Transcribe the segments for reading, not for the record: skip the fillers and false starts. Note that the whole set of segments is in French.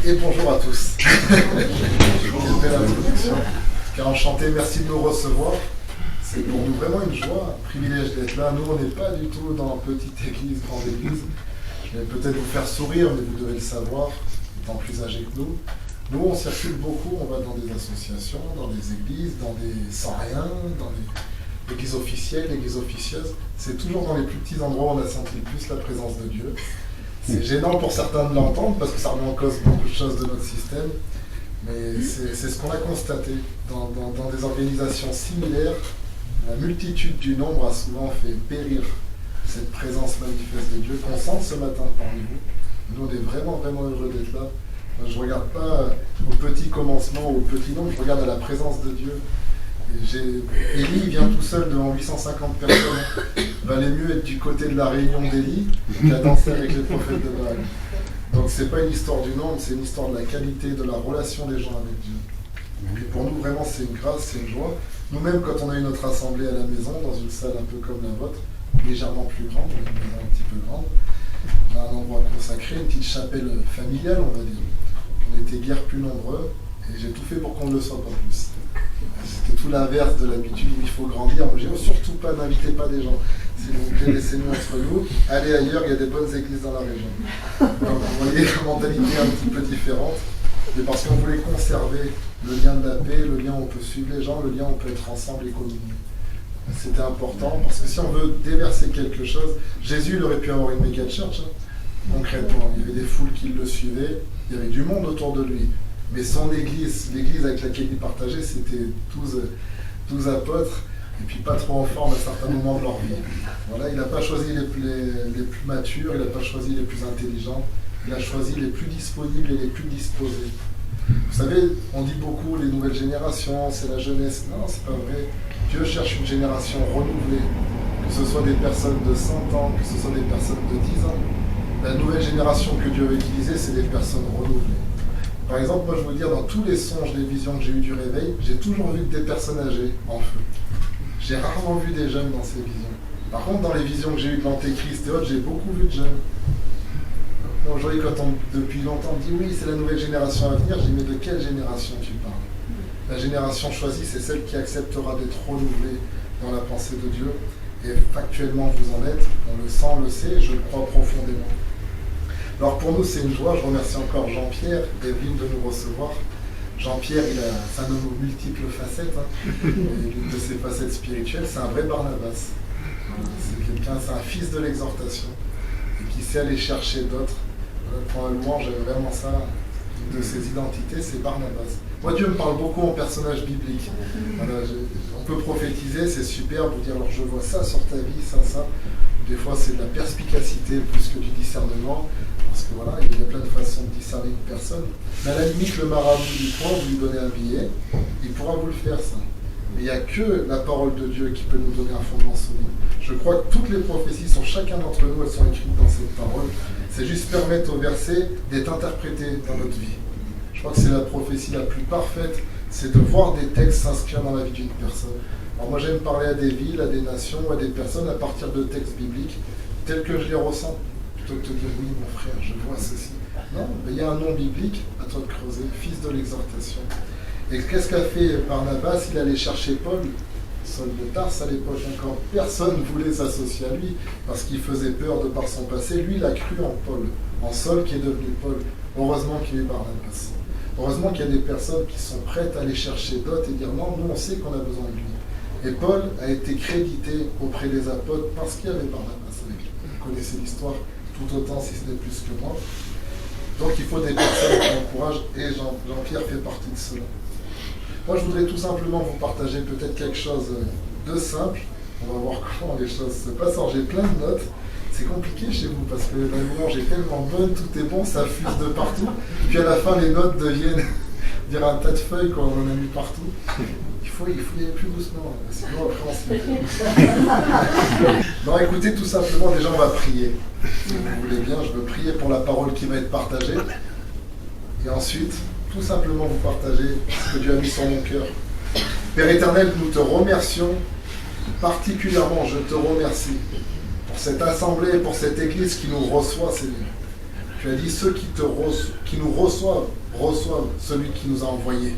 Et bonjour à tous. Quelle belle introduction. Car enchanté, merci de nous recevoir. C'est pour nous vraiment une joie, un privilège d'être là. Nous, on n'est pas du tout dans petite église, grande église. Je vais peut-être vous faire sourire, mais vous devez le savoir, étant plus âgés que nous. Nous, on circule beaucoup, on va dans des associations, dans des églises, dans des sans rien, dans des églises officielles, églises officieuses. C'est toujours dans les plus petits endroits où on a senti le plus la présence de Dieu. C'est gênant pour certains de l'entendre parce que ça remet en cause beaucoup de choses de notre système. Mais c'est ce qu'on a constaté. Dans des organisations similaires, la multitude du nombre a souvent fait périr cette présence manifeste de Dieu qu'on sent ce matin parmi vous. Nous, on est vraiment, vraiment heureux d'être là. Moi, je ne regarde pas au petit commencement ou au petit nombre, je regarde à la présence de Dieu. Élie vient tout seul devant 850 personnes. Valait mieux être du côté de la réunion d'Élie qu'à danser avec les prophètes de Baal. Donc c'est pas une histoire du nombre, c'est une histoire de la qualité, de la relation des gens avec Dieu. Et pour nous, vraiment, c'est une grâce, c'est une joie. Nous-mêmes, quand on a eu notre assemblée à la maison, dans une salle un peu comme la vôtre, légèrement plus grande, une maison un petit peu grande, on a un endroit consacré, une petite chapelle familiale, on va dire. On était guère plus nombreux, et j'ai tout fait pour qu'on ne le soit pas plus. C'était tout l'inverse de l'habitude où il faut grandir. Moi, je dis surtout pas, n'invitez pas des gens. S'il vous plaît, laissez-nous entre nous. Allez ailleurs, il y a des bonnes églises dans la région. Donc vous voyez la mentalité un petit peu différente. Mais parce qu'on voulait conserver le lien de la paix, le lien où on peut suivre les gens, le lien où on peut être ensemble et communier. C'était important parce que si on veut déverser quelque chose, Jésus il aurait pu avoir une méga church. Concrètement, il y avait des foules qui le suivaient, il y avait du monde autour de lui. Mais son église, l'église avec laquelle il partageait, c'était 12 apôtres, et puis pas trop en forme à certains moments de leur vie. Voilà, il n'a pas choisi les plus matures, il n'a pas choisi les plus intelligents, il a choisi les plus disponibles et les plus disposés. Vous savez, on dit beaucoup les nouvelles générations, c'est la jeunesse. Non, c'est pas vrai. Dieu cherche une génération renouvelée, que ce soit des personnes de 100 ans, que ce soit des personnes de 10 ans. La nouvelle génération que Dieu veut utiliser, c'est des personnes renouvelées. Par exemple, moi je veux dire, dans tous les songes, les visions que j'ai eues du réveil, j'ai toujours vu que des personnes âgées en feu. J'ai rarement vu des jeunes dans ces visions. Par contre, dans les visions que j'ai eues de l'Antéchrist et autres, j'ai beaucoup vu de jeunes. Donc aujourd'hui, quand depuis longtemps on me dit oui, c'est la nouvelle génération à venir, je dis mais de quelle génération tu parles? La génération choisie, c'est celle qui acceptera d'être renouvelée dans la pensée de Dieu. Et factuellement, vous en êtes, on le sent, on le sait, et je le crois profondément. Alors pour nous, c'est une joie. Je remercie encore Jean-Pierre et Evelyne de nous recevoir. Jean-Pierre, c'est un homme aux multiples facettes. Et l'une de ses facettes spirituelles, c'est un vrai Barnabas. C'est un fils de l'exhortation et qui sait aller chercher d'autres. Pour un louange, j'aime vraiment ça. Une de ses identités, c'est Barnabas. Moi, Dieu me parle beaucoup en personnage biblique. Voilà, on peut prophétiser, c'est super, vous dire alors je vois ça sur ta vie, ça. Des fois, c'est de la perspicacité plus que du discernement. Parce que voilà, il y a plein de façons de discerner une personne. Mais à la limite, le marabout du coin, vous lui donnez un billet, il pourra vous le faire, ça. Mais il n'y a que la parole de Dieu qui peut nous donner un fondement solide. Je crois que toutes les prophéties sur chacun d'entre nous, elles sont écrites dans cette parole. C'est juste permettre au verset d'être interprété dans notre vie. Je crois que c'est la prophétie la plus parfaite, c'est de voir des textes s'inscrire dans la vie d'une personne. Alors moi, j'aime parler à des villes, à des nations, à des personnes à partir de textes bibliques, tels que je les ressens. Plutôt que de te dire oui mon frère, je vois ceci. Non, mais il y a un nom biblique, à toi de creuser, fils de l'exhortation. Et qu'est-ce qu'a fait Barnabas? Il allait chercher Paul, Saul de Tarse à l'époque encore. Personne ne voulait s'associer à lui, parce qu'il faisait peur de par son passé. Lui, il a cru en Paul, en Saul qui est devenu Paul. Heureusement qu'il y a eu Barnabas. Heureusement qu'il y a des personnes qui sont prêtes à aller chercher d'autres et dire non, nous on sait qu'on a besoin de lui. Et Paul a été crédité auprès des apôtres parce qu'il y avait Barnabas avec lui. Vous connaissez l'histoire tout autant si ce n'est plus que moi. Donc il faut des personnes qui encouragent et Jean-Pierre fait partie de cela. Moi je voudrais tout simplement vous partager peut-être quelque chose de simple. On va voir comment les choses se passent. Alors j'ai plein de notes. C'est compliqué chez vous parce que la louange est tellement bonne, tout est bon, ça fuse de partout. Puis à la fin les notes deviennent dire un tas de feuilles qu'on en a mis partout. Il faut y aller plus doucement, sinon après on se met. Non, écoutez, tout simplement, déjà on va prier. Si vous voulez bien, je veux prier pour la parole qui va être partagée. Et ensuite, tout simplement vous partager ce que Dieu a mis sur mon cœur. Père éternel, nous te remercions, particulièrement je te remercie pour cette assemblée, pour cette église qui nous reçoit, Seigneur. Tu as dit, ceux qui nous reçoivent celui qui nous a envoyés.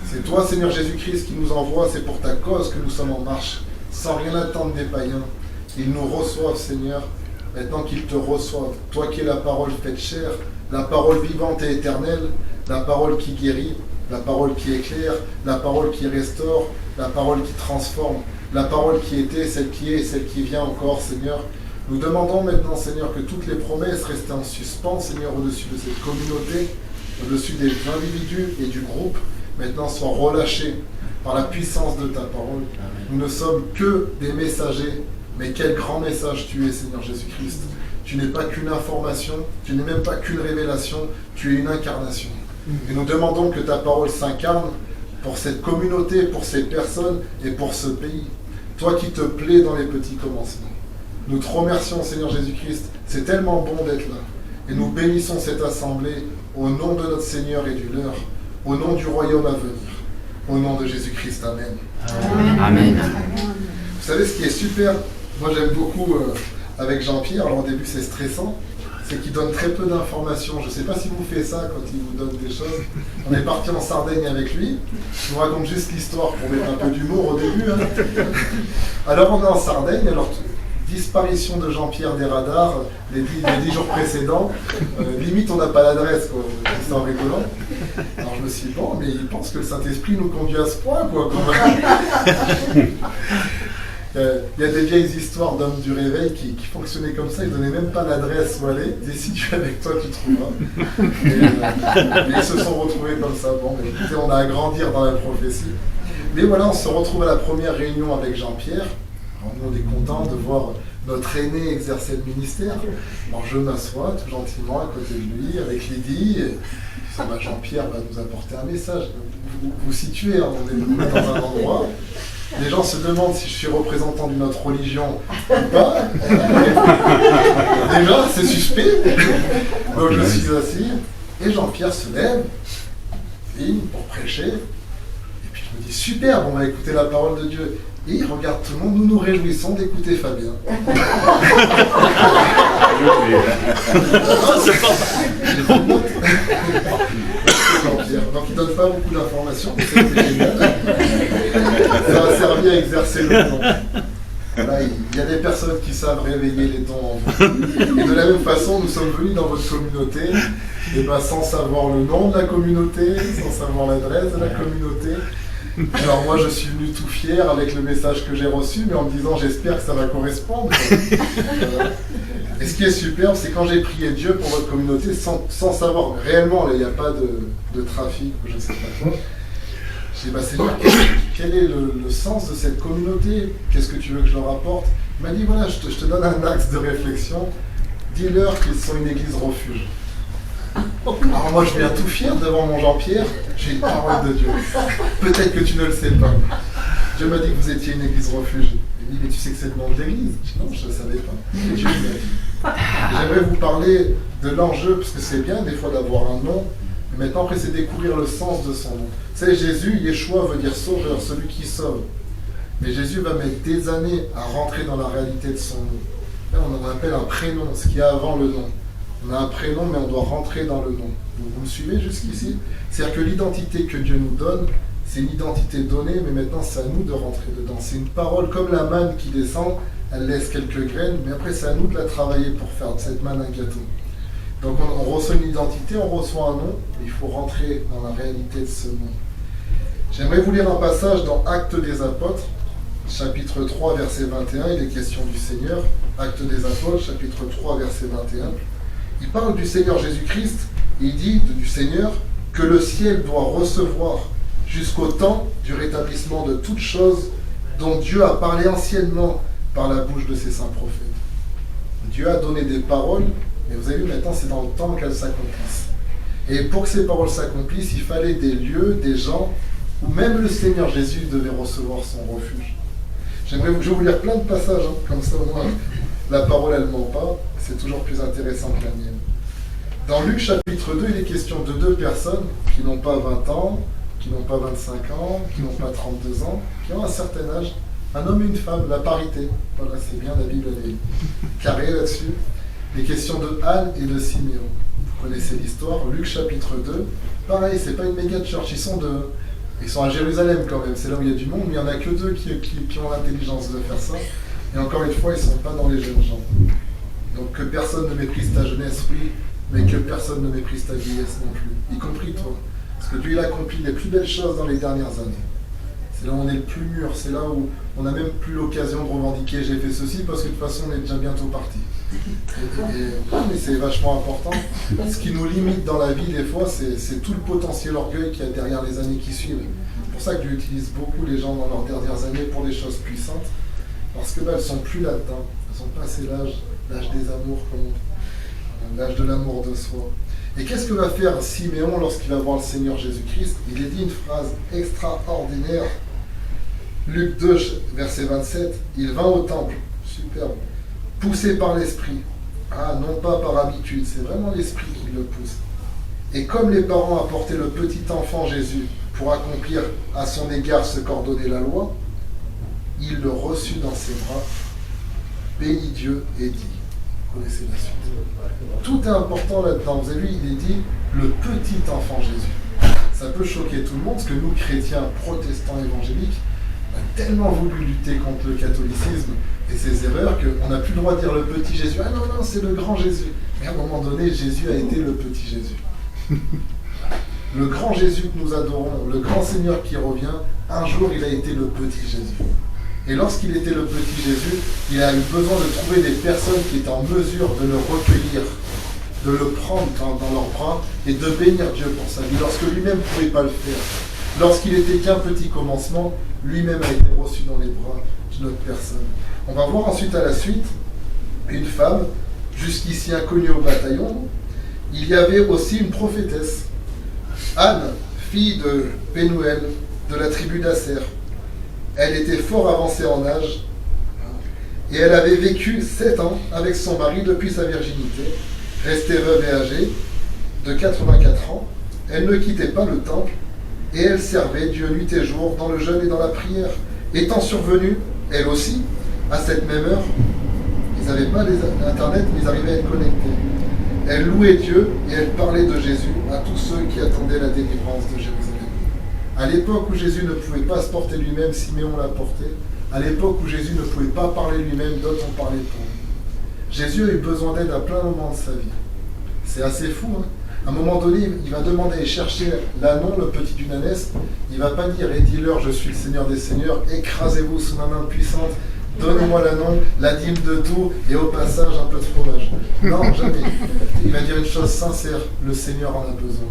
C'est toi, Seigneur Jésus-Christ, qui nous envoie, c'est pour ta cause que nous sommes en marche, sans rien attendre des païens. Ils nous reçoivent, Seigneur, maintenant qu'ils te reçoivent. Toi qui es la parole faite chair, la parole vivante et éternelle, la parole qui guérit, la parole qui éclaire, la parole qui restaure, la parole qui transforme, la parole qui était, celle qui est et celle qui vient encore, Seigneur. Nous demandons maintenant, Seigneur, que toutes les promesses restées en suspens, Seigneur, au-dessus de cette communauté, au-dessus des individus et du groupe, maintenant soient relâchées par la puissance de ta parole. Nous ne sommes que des messagers, mais quel grand message tu es, Seigneur Jésus-Christ. Tu n'es pas qu'une information, tu n'es même pas qu'une révélation, tu es une incarnation. Et nous demandons que ta parole s'incarne pour cette communauté, pour ces personnes et pour ce pays. Toi qui te plais dans les petits commencements. Nous te remercions, Seigneur Jésus-Christ. C'est tellement bon d'être là. Et nous bénissons cette assemblée au nom de notre Seigneur et du leur, au nom du royaume à venir. Au nom de Jésus-Christ. Amen. Amen. Amen. Vous savez ce qui est super, moi j'aime beaucoup avec Jean-Pierre, alors au début c'est stressant, c'est qu'il donne très peu d'informations. Je ne sais pas si vous faites ça quand il vous donne des choses. On est parti en Sardaigne avec lui. Je vous raconte juste l'histoire pour mettre un peu d'humour au début. Alors on est en Sardaigne, alors disparition de Jean-Pierre des radars les 10 jours précédents. Limite on n'a pas l'adresse, quoi. C'est en rigolant. Alors je me suis dit, bon, mais il pense que le Saint-Esprit nous conduit à ce point, quoi. Il y a des vieilles histoires d'hommes du réveil qui fonctionnaient comme ça, ils ne donnaient même pas l'adresse où aller, et si tu es avec toi, tu trouveras. Et ils se sont retrouvés comme ça. Bon, mais écoutez, on a à grandir dans la prophétie. Mais voilà, on se retrouve à la première réunion avec Jean-Pierre. Alors, nous, on est contents de voir notre aîné exercer le ministère. Alors je m'assois tout gentiment à côté de lui, avec Lydie. Jean-Pierre va nous apporter un message. Vous situez, hein, on est dans un endroit. Les gens se demandent si je suis représentant d'une autre religion ou pas. Déjà, c'est suspect. Donc je suis assis. Et Jean-Pierre se lève, ligne pour prêcher. Et puis je me dis, super, on va écouter la parole de Dieu. Et il regarde tout le monde, nous nous réjouissons d'écouter Fabien. Jean-Pierre. Donc il ne donne pas beaucoup d'informations, mais c'est génial. Ça a servi à exercer le don. Voilà, il y a des personnes qui savent réveiller les dons en vous. Et de la même façon, nous sommes venus dans votre communauté, et ben, sans savoir le nom de la communauté, sans savoir l'adresse de la communauté. Alors moi je suis venu tout fier avec le message que j'ai reçu, mais en me disant j'espère que ça va correspondre. Et ce qui est superbe, c'est quand j'ai prié Dieu pour votre communauté, sans savoir réellement, là il n'y a pas de trafic, je ne sais pas quoi. Je dis, bah Seigneur, quel est le sens de cette communauté? Qu'est-ce que tu veux que je leur apporte? Il m'a dit, voilà, je te donne un axe de réflexion. Dis-leur qu'ils sont une église refuge. Alors moi je viens tout fier devant mon Jean-Pierre, j'ai une parole de Dieu. Peut-être que tu ne le sais pas. Dieu m'a dit que vous étiez une église refuge. Il dit, mais tu sais que c'est le nom de l'église? Non, je ne savais pas. Et Dieu m'a dit. J'aimerais vous parler de l'enjeu, parce que c'est bien des fois d'avoir un nom, mais maintenant après c'est découvrir le sens de son nom. Vous savez, Jésus, Yeshua veut dire sauveur, celui qui sauve. Mais Jésus va mettre des années à rentrer dans la réalité de son nom. Là, on en appelle un prénom, ce qu'il y a avant le nom. On a un prénom, mais on doit rentrer dans le nom. Vous me suivez jusqu'ici? C'est-à-dire que l'identité que Dieu nous donne, c'est une identité donnée, mais maintenant c'est à nous de rentrer dedans. C'est une parole comme la manne qui descend, elle laisse quelques graines, mais après c'est à nous de la travailler pour faire de cette manne un gâteau. Donc on reçoit une identité, on reçoit un nom, mais il faut rentrer dans la réalité de ce nom. J'aimerais vous lire un passage dans Actes des Apôtres, chapitre 3, verset 21, il est question du Seigneur. Actes des Apôtres, chapitre 3, verset 21. Il parle du Seigneur Jésus-Christ, et il dit du Seigneur que le ciel doit recevoir jusqu'au temps du rétablissement de toutes choses dont Dieu a parlé anciennement par la bouche de ses saints prophètes. Dieu a donné des paroles, mais vous avez vu maintenant c'est dans le temps qu'elles s'accomplissent. Et pour que ces paroles s'accomplissent, il fallait des lieux, des gens, où même le Seigneur Jésus devait recevoir son refuge. Je vais vous lire plein de passages, hein, comme ça au moins la parole elle ne ment pas, c'est toujours plus intéressant que la mienne. Dans Luc chapitre 2, il est question de deux personnes qui n'ont pas 20 ans, qui n'ont pas 25 ans, qui n'ont pas 32 ans, qui ont un certain âge, un homme et une femme, la parité. Voilà, c'est bien, la Bible elle est carrée là-dessus. Les questions de Anne et de Siméon. Vous connaissez l'histoire, Luc chapitre 2. Pareil, c'est pas une méga church, ils sont à Jérusalem quand même, c'est là où il y a du monde, mais il n'y en a que deux qui ont l'intelligence de faire ça. Et encore une fois, ils ne sont pas dans les jeunes gens. Donc que personne ne méprise ta jeunesse, oui, mais que personne ne méprise ta vieillesse non plus, y compris toi. Parce que Dieu il accomplit les plus belles choses dans les dernières années. C'est là où on est le plus mûr, c'est là où on n'a même plus l'occasion de revendiquer j'ai fait ceci, parce que de toute façon on est déjà bientôt parti. Mais c'est vachement important. Ce qui nous limite dans la vie des fois, c'est tout le potentiel orgueil qu'il y a derrière les années qui suivent. C'est pour ça que Dieu utilise beaucoup les gens dans leurs dernières années pour des choses puissantes, parce que elles ne sont plus là-dedans. Elles sont passées l'âge des amours, l'âge de l'amour de soi. Et qu'est-ce que va faire Siméon lorsqu'il va voir le Seigneur Jésus-Christ? Il est dit une phrase extraordinaire. Luc 2, verset 27, il vint au temple, superbe, poussé par l'esprit. Ah, non pas par habitude, c'est vraiment l'esprit qui le pousse. Et comme les parents apportaient le petit enfant Jésus pour accomplir à son égard ce qu'ordonnait la loi, il le reçut dans ses bras, bénit Dieu et dit. Vous connaissez la suite. Tout est important là-dedans. Vous avez vu, il est dit le petit enfant Jésus. Ça peut choquer tout le monde, parce que nous, chrétiens, protestants, évangéliques, on a tellement voulu lutter contre le catholicisme et ses erreurs qu'on n'a plus le droit de dire le petit Jésus. Ah non, non, c'est le grand Jésus. Mais à un moment donné, Jésus a été le petit Jésus. Le grand Jésus que nous adorons, le grand Seigneur qui revient, un jour il a été le petit Jésus. Et lorsqu'il était le petit Jésus, il a eu besoin de trouver des personnes qui étaient en mesure de le recueillir, de le prendre dans leurs bras et de bénir Dieu pour sa vie, lorsque lui-même ne pouvait pas le faire. Lorsqu'il était qu'un petit commencement, lui-même a été reçu dans les bras d'une autre personne. On va voir ensuite à la suite une femme, jusqu'ici inconnue au bataillon. Il y avait aussi une prophétesse, Anne, fille de Pénuel, de la tribu d'Asser. Elle était fort avancée en âge et elle avait vécu 7 ans avec son mari depuis sa virginité, restée veuve et âgée de 84 ans. Elle ne quittait pas le temple et elle servait Dieu nuit et jour dans le jeûne et dans la prière. Étant survenue, elle aussi, à cette même heure, ils n'avaient pas Internet, mais ils arrivaient à être connectés. Elle louait Dieu et elle parlait de Jésus à tous ceux qui attendaient la délivrance de Jérusalem. À l'époque où Jésus ne pouvait pas se porter lui-même, Siméon l'a porté. À l'époque où Jésus ne pouvait pas parler lui-même, d'autres ont parlé pour lui. Jésus a eu besoin d'aide à plein moments de sa vie. C'est assez fou, hein? À un moment donné, il va demander et chercher l'ânon, le petit d'une ânesse. Il ne va pas dire, et dis-leur, je suis le Seigneur des Seigneurs, écrasez-vous sous ma main puissante, donnez-moi l'ânon, la dîme de tout, et au passage, un peu de fromage. Non, jamais. Il va dire une chose sincère, le Seigneur en a besoin.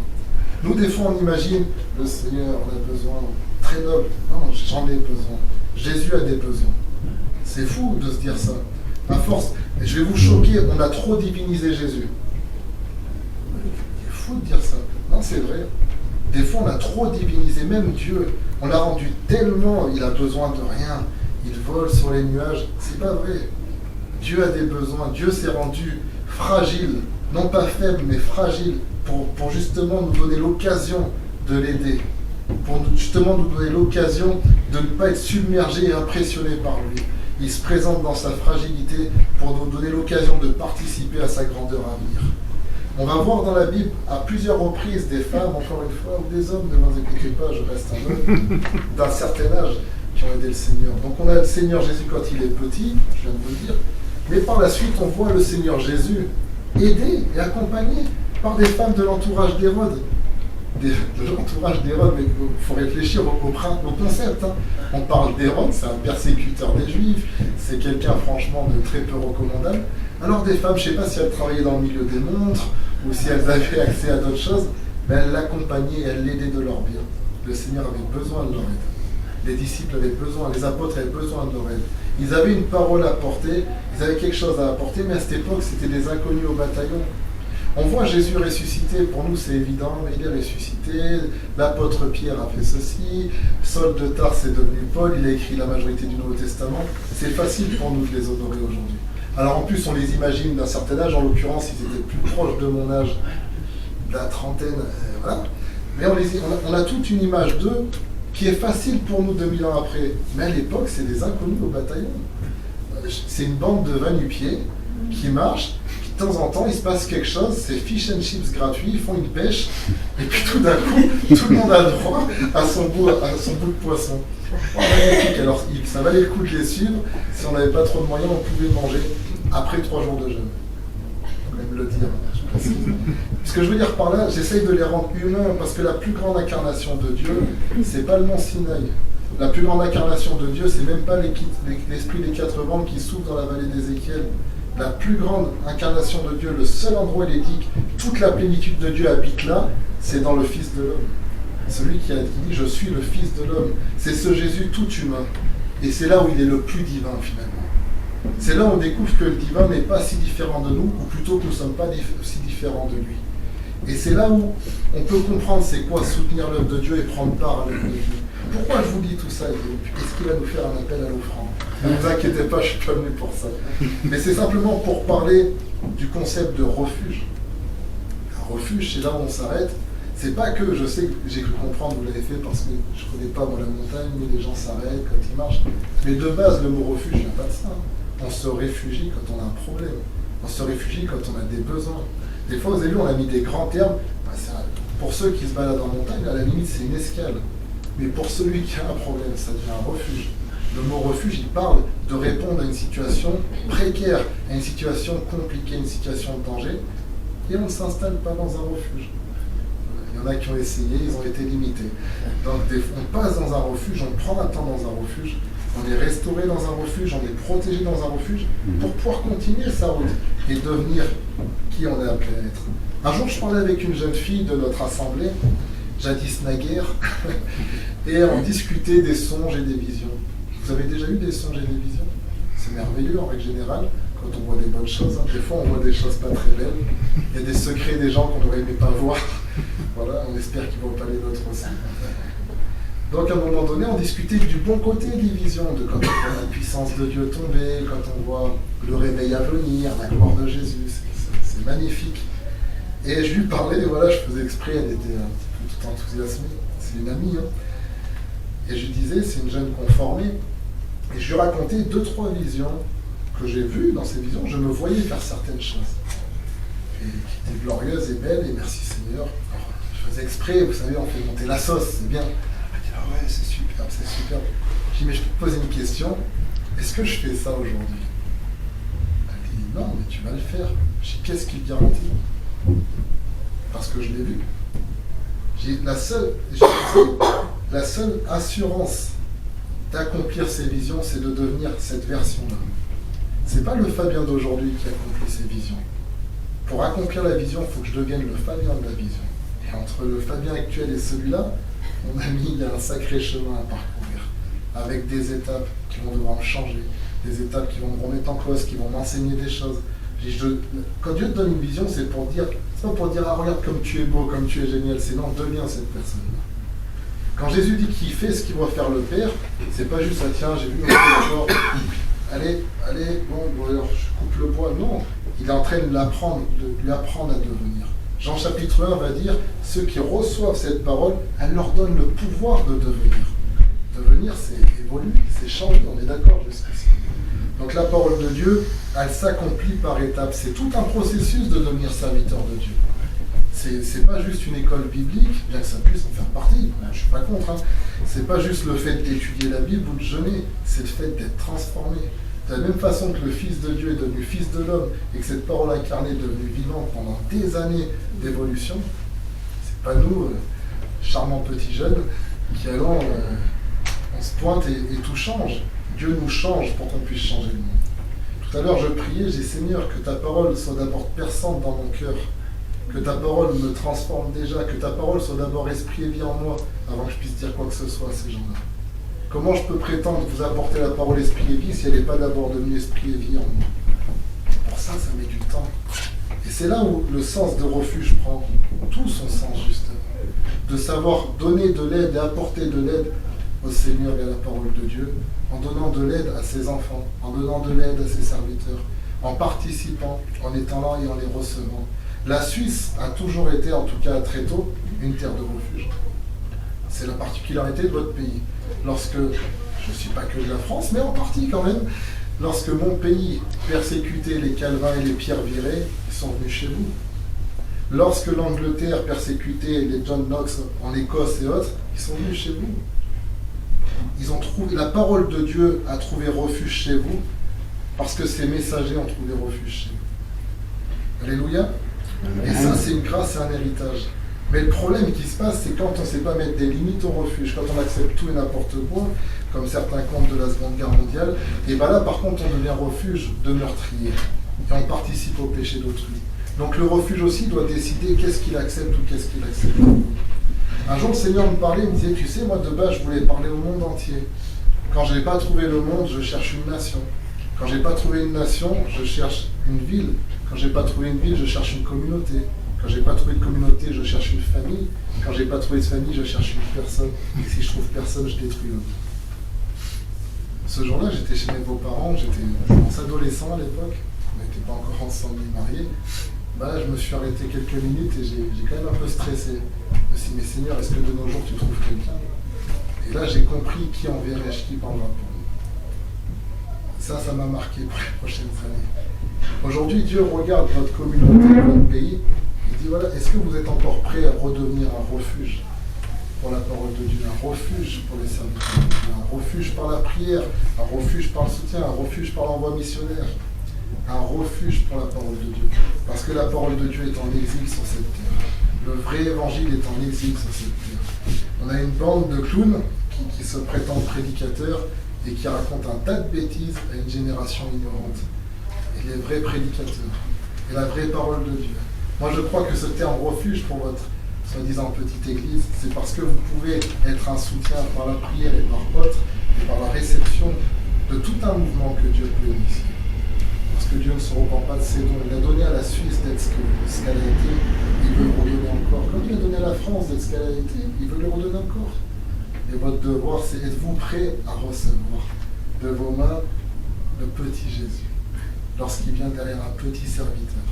Nous, des fois, on imagine, le Seigneur en a besoin, très noble. Non, j'en ai besoin. Jésus a des besoins. C'est fou de se dire ça. À force, et je vais vous choquer, on a trop divinisé Jésus. C'est fou de dire ça. Non, c'est vrai. Des fois, on a trop divinisé, même Dieu. On l'a rendu tellement, il a besoin de rien. Il vole sur les nuages. C'est pas vrai. Dieu a des besoins. Dieu s'est rendu fragile. Non pas faible, mais fragile. Pour justement nous donner l'occasion de l'aider, pour justement nous donner l'occasion de ne pas être submergé et impressionné par lui. Il se présente dans sa fragilité pour nous donner l'occasion de participer à sa grandeur à venir. On va voir dans la Bible à plusieurs reprises des femmes, encore une fois, ou des hommes, ne m'en écoutez pas, je reste un homme, d'un certain âge, qui ont aidé le Seigneur. Donc on a le Seigneur Jésus quand il est petit, je viens de vous le dire, mais par la suite on voit le Seigneur Jésus aidé et accompagné par des femmes de l'entourage d'Hérode. De l'entourage d'Hérode, mais il faut réfléchir au concept. Hein. On parle d'Hérode, c'est un persécuteur des Juifs, c'est quelqu'un franchement de très peu recommandable. Alors des femmes, je ne sais pas si elles travaillaient dans le milieu des montres, ou si elles avaient accès à d'autres choses, mais elles l'accompagnaient, elles l'aidaient de leur bien. Le Seigneur avait besoin de leur aide. Les disciples avaient besoin, les apôtres avaient besoin de leur aide. Ils avaient une parole à porter, ils avaient quelque chose à apporter, mais à cette époque, c'était des inconnus au bataillon. On voit Jésus ressuscité, pour nous c'est évident, mais il est ressuscité, l'apôtre Pierre a fait ceci, Saul de Tarse est devenu Paul, il a écrit la majorité du Nouveau Testament, c'est facile pour nous de les honorer aujourd'hui. Alors en plus on les imagine d'un certain âge, en l'occurrence ils étaient plus proches de mon âge, de la trentaine, voilà. Mais on a toute une image d'eux qui est facile pour nous 2000 ans après, mais à l'époque c'est des inconnus au bataillon. C'est une bande de va-nu-pieds qui marche, temps en temps, il se passe quelque chose, c'est fish and chips gratuit, ils font une pêche, et puis tout d'un coup, tout le monde a le droit à son bout de poisson. Oh, magnifique. Alors, ça valait le coup de les suivre. Si on n'avait pas trop de moyens, on pouvait manger après 3 jours de jeûne. Faut quand même le dire. Ce que je veux dire par là, j'essaye de les rendre humains, parce que la plus grande incarnation de Dieu, c'est pas le mont Sinaï. La plus grande incarnation de Dieu, c'est même pas l'esprit des 4 vents qui souffle dans la vallée d'Ézéchiel. La plus grande incarnation de Dieu, le seul endroit où il est dit que toute la plénitude de Dieu habite là, c'est dans le Fils de l'homme. Celui qui dit « Je suis le Fils de l'homme ». C'est ce Jésus tout humain. Et c'est là où il est le plus divin finalement. C'est là où on découvre que le divin n'est pas si différent de nous, ou plutôt que nous ne sommes pas si différents de lui. Et c'est là où on peut comprendre c'est quoi soutenir l'œuvre de Dieu et prendre part à l'œuvre de Dieu. Pourquoi je vous dis tout ça? Est-ce qu'il va nous faire un appel à l'offrande? Ne vous inquiétez pas, je ne suis pas venu pour ça. Mais c'est simplement pour parler du concept de refuge. Un refuge, c'est là où on s'arrête. C'est pas que, je sais que j'ai cru comprendre, vous l'avez fait parce que je ne connais pas moi la montagne, mais les gens s'arrêtent quand ils marchent. Mais de base, le mot refuge, il n'y a pas de ça. On se réfugie quand on a un problème. On se réfugie quand on a des besoins. Des fois, vous avez vu, on a mis des grands termes. Pour ceux qui se baladent en montagne, à la limite, c'est une escale. Mais pour celui qui a un problème, ça devient un refuge. Le mot refuge, il parle de répondre à une situation précaire, à une situation compliquée, une situation de danger. Et on ne s'installe pas dans un refuge. Il y en a qui ont essayé, ils ont été limités. Donc on passe dans un refuge, on prend un temps dans un refuge, on est restauré dans un refuge, on est protégé dans un refuge pour pouvoir continuer sa route et devenir qui on est appelé à être. Un jour, je parlais avec une jeune fille de notre assemblée, jadis naguère, et on discutait des songes et des visions. Vous avez déjà eu des songes et des visions? C'est merveilleux en règle générale, quand on voit des bonnes choses. Des fois, on voit des choses pas très belles. Il y a des secrets des gens qu'on n'aurait aimé pas voir. Voilà, on espère qu'ils vont pas les nôtres aussi. Donc à un moment donné, on discutait du bon côté des visions, de quand on voit la puissance de Dieu tomber, quand on voit le réveil à venir, la gloire de Jésus, c'est magnifique. Et je lui parlais, et voilà, je faisais exprès, elle était un petit peu tout enthousiasmée, c'est une amie, hein. Et je lui disais, c'est une jeune conformée, et je lui racontais 2-3 visions que j'ai vues. Dans ces visions, je me voyais faire certaines choses, et qui étaient glorieuses et belles, et merci Seigneur. Alors, je faisais exprès, vous savez, on fait monter la sauce, c'est bien. Ouais, c'est super, c'est super. Je dis, mais je peux te poser une question. Est-ce que je fais ça aujourd'hui? Elle dit, non, mais tu vas le faire. Je dis, qu'est-ce qui te garantit? Parce que je l'ai vu. J'ai la seule assurance d'accomplir ces visions, c'est de devenir cette version-là. C'est pas le Fabien d'aujourd'hui qui accomplit ces visions. Pour accomplir la vision, il faut que je devienne le Fabien de la vision. Et entre le Fabien actuel et celui-là, mon ami, il y a un sacré chemin à parcourir, avec des étapes qui vont devoir me changer, des étapes qui vont me remettre en cause, qui vont m'enseigner des choses. Quand Dieu te donne une vision, c'est pas pour dire, ah regarde comme tu es beau, comme tu es génial, c'est non, deviens cette personne-là. Quand Jésus dit qu'il fait ce qu'il va faire le Père, c'est pas juste, ah tiens, j'ai vu mon corps, allez, bon, alors je coupe le bois. Non, il est en train de lui apprendre à devenir. Jean chapitre 1 va dire, ceux qui reçoivent cette parole, elle leur donne le pouvoir de devenir. Devenir, c'est évoluer, c'est changer, on est d'accord jusqu'ici. Donc la parole de Dieu, elle s'accomplit par étapes. C'est tout un processus de devenir serviteur de Dieu. C'est pas juste une école biblique, bien que ça puisse en faire partie, je ne suis pas contre. Hein. C'est pas juste le fait d'étudier la Bible ou de jeûner, c'est le fait d'être transformé. De la même façon que le Fils de Dieu est devenu Fils de l'homme et que cette parole incarnée est devenue vivante pendant des années d'évolution, c'est pas nous, charmants petits jeunes, qui allons, on se pointe et tout change. Dieu nous change pour qu'on puisse changer le monde. Tout à l'heure, je priais, j'ai dit Seigneur, que ta parole soit d'abord perçante dans mon cœur, que ta parole me transforme déjà, que ta parole soit d'abord esprit et vie en moi, avant que je puisse dire quoi que ce soit à ces gens-là. Comment je peux prétendre vous apporter la parole esprit et vie si elle n'est pas d'abord devenue esprit et vie en moi? Pour ça, ça met du temps. Et c'est là où le sens de refuge prend tout son sens, justement. De savoir donner de l'aide et apporter de l'aide au Seigneur et à la parole de Dieu, en donnant de l'aide à ses enfants, en donnant de l'aide à ses serviteurs, en participant, en étant là et en les recevant. La Suisse a toujours été, en tout cas très tôt, une terre de refuge. C'est la particularité de votre pays. Lorsque, je ne suis pas que de la France, mais en partie quand même, Lorsque mon pays persécutait les Calvins et les Pierre Viret, ils sont venus chez vous. Lorsque l'Angleterre persécutait les John Knox en Écosse et autres, ils sont venus chez vous. Ils ont trouvé, la parole de Dieu a trouvé refuge chez vous parce que ses messagers ont trouvé refuge chez vous. Alléluia. Et ça, c'est une grâce et un héritage. Mais le problème qui se passe, c'est quand on ne sait pas mettre des limites au refuge, quand on accepte tout et n'importe quoi, comme certains contes de la Seconde Guerre mondiale, et bien là, par contre, on devient refuge de meurtrier. Et on participe au péché d'autrui. Donc le refuge aussi doit décider qu'est-ce qu'il accepte ou qu'est-ce qu'il accepte. Un jour, le Seigneur me parlait, il me disait, tu sais, moi de base, je voulais parler au monde entier. Quand je n'ai pas trouvé le monde, je cherche une nation. Quand je n'ai pas trouvé une nation, je cherche une ville. Quand je n'ai pas trouvé une ville, je cherche une communauté. Quand je n'ai pas trouvé de communauté, je cherche une famille. Quand je n'ai pas trouvé de famille, je cherche une personne. Et si je trouve personne, je détruis l'autre. Ce jour-là, j'étais chez mes beaux-parents, j'étais adolescent à l'époque. On n'était pas encore ensemble ni mariés. Bah, je me suis arrêté quelques minutes et j'ai quand même un peu stressé. Je me suis dit, mais Seigneur, est-ce que de nos jours tu trouves quelqu'un? Et là, j'ai compris qui enverrai-je, qui parlera pour nous. Ça m'a marqué pour les prochaines années. Aujourd'hui, Dieu regarde votre communauté, votre pays. Il dit, voilà, est-ce que vous êtes encore prêts à redevenir un refuge pour la parole de Dieu, un refuge pour les serviteurs de Dieu, un refuge par la prière, un refuge par le soutien, un refuge par l'envoi missionnaire, un refuge pour la parole de Dieu. Parce que la parole de Dieu est en exil sur cette terre. Le vrai évangile est en exil sur cette terre. On a une bande de clowns qui se prétendent prédicateurs et qui racontent un tas de bêtises à une génération ignorante. Et les vrais prédicateurs, et la vraie parole de Dieu. Moi je crois que ce terme refuge pour votre soi-disant petite église, c'est parce que vous pouvez être un soutien par la prière et par votre, et par la réception de tout un mouvement que Dieu peut initier. Parce que Dieu ne se repent pas de ses dons. Il a donné à la Suisse d'être ce qu'elle a été, il veut le redonner encore. Comme il a donné à la France d'être ce qu'elle a été, il veut le redonner encore. Et votre devoir, c'est êtes-vous prêt à recevoir de vos mains le petit Jésus, lorsqu'il vient derrière un petit serviteur?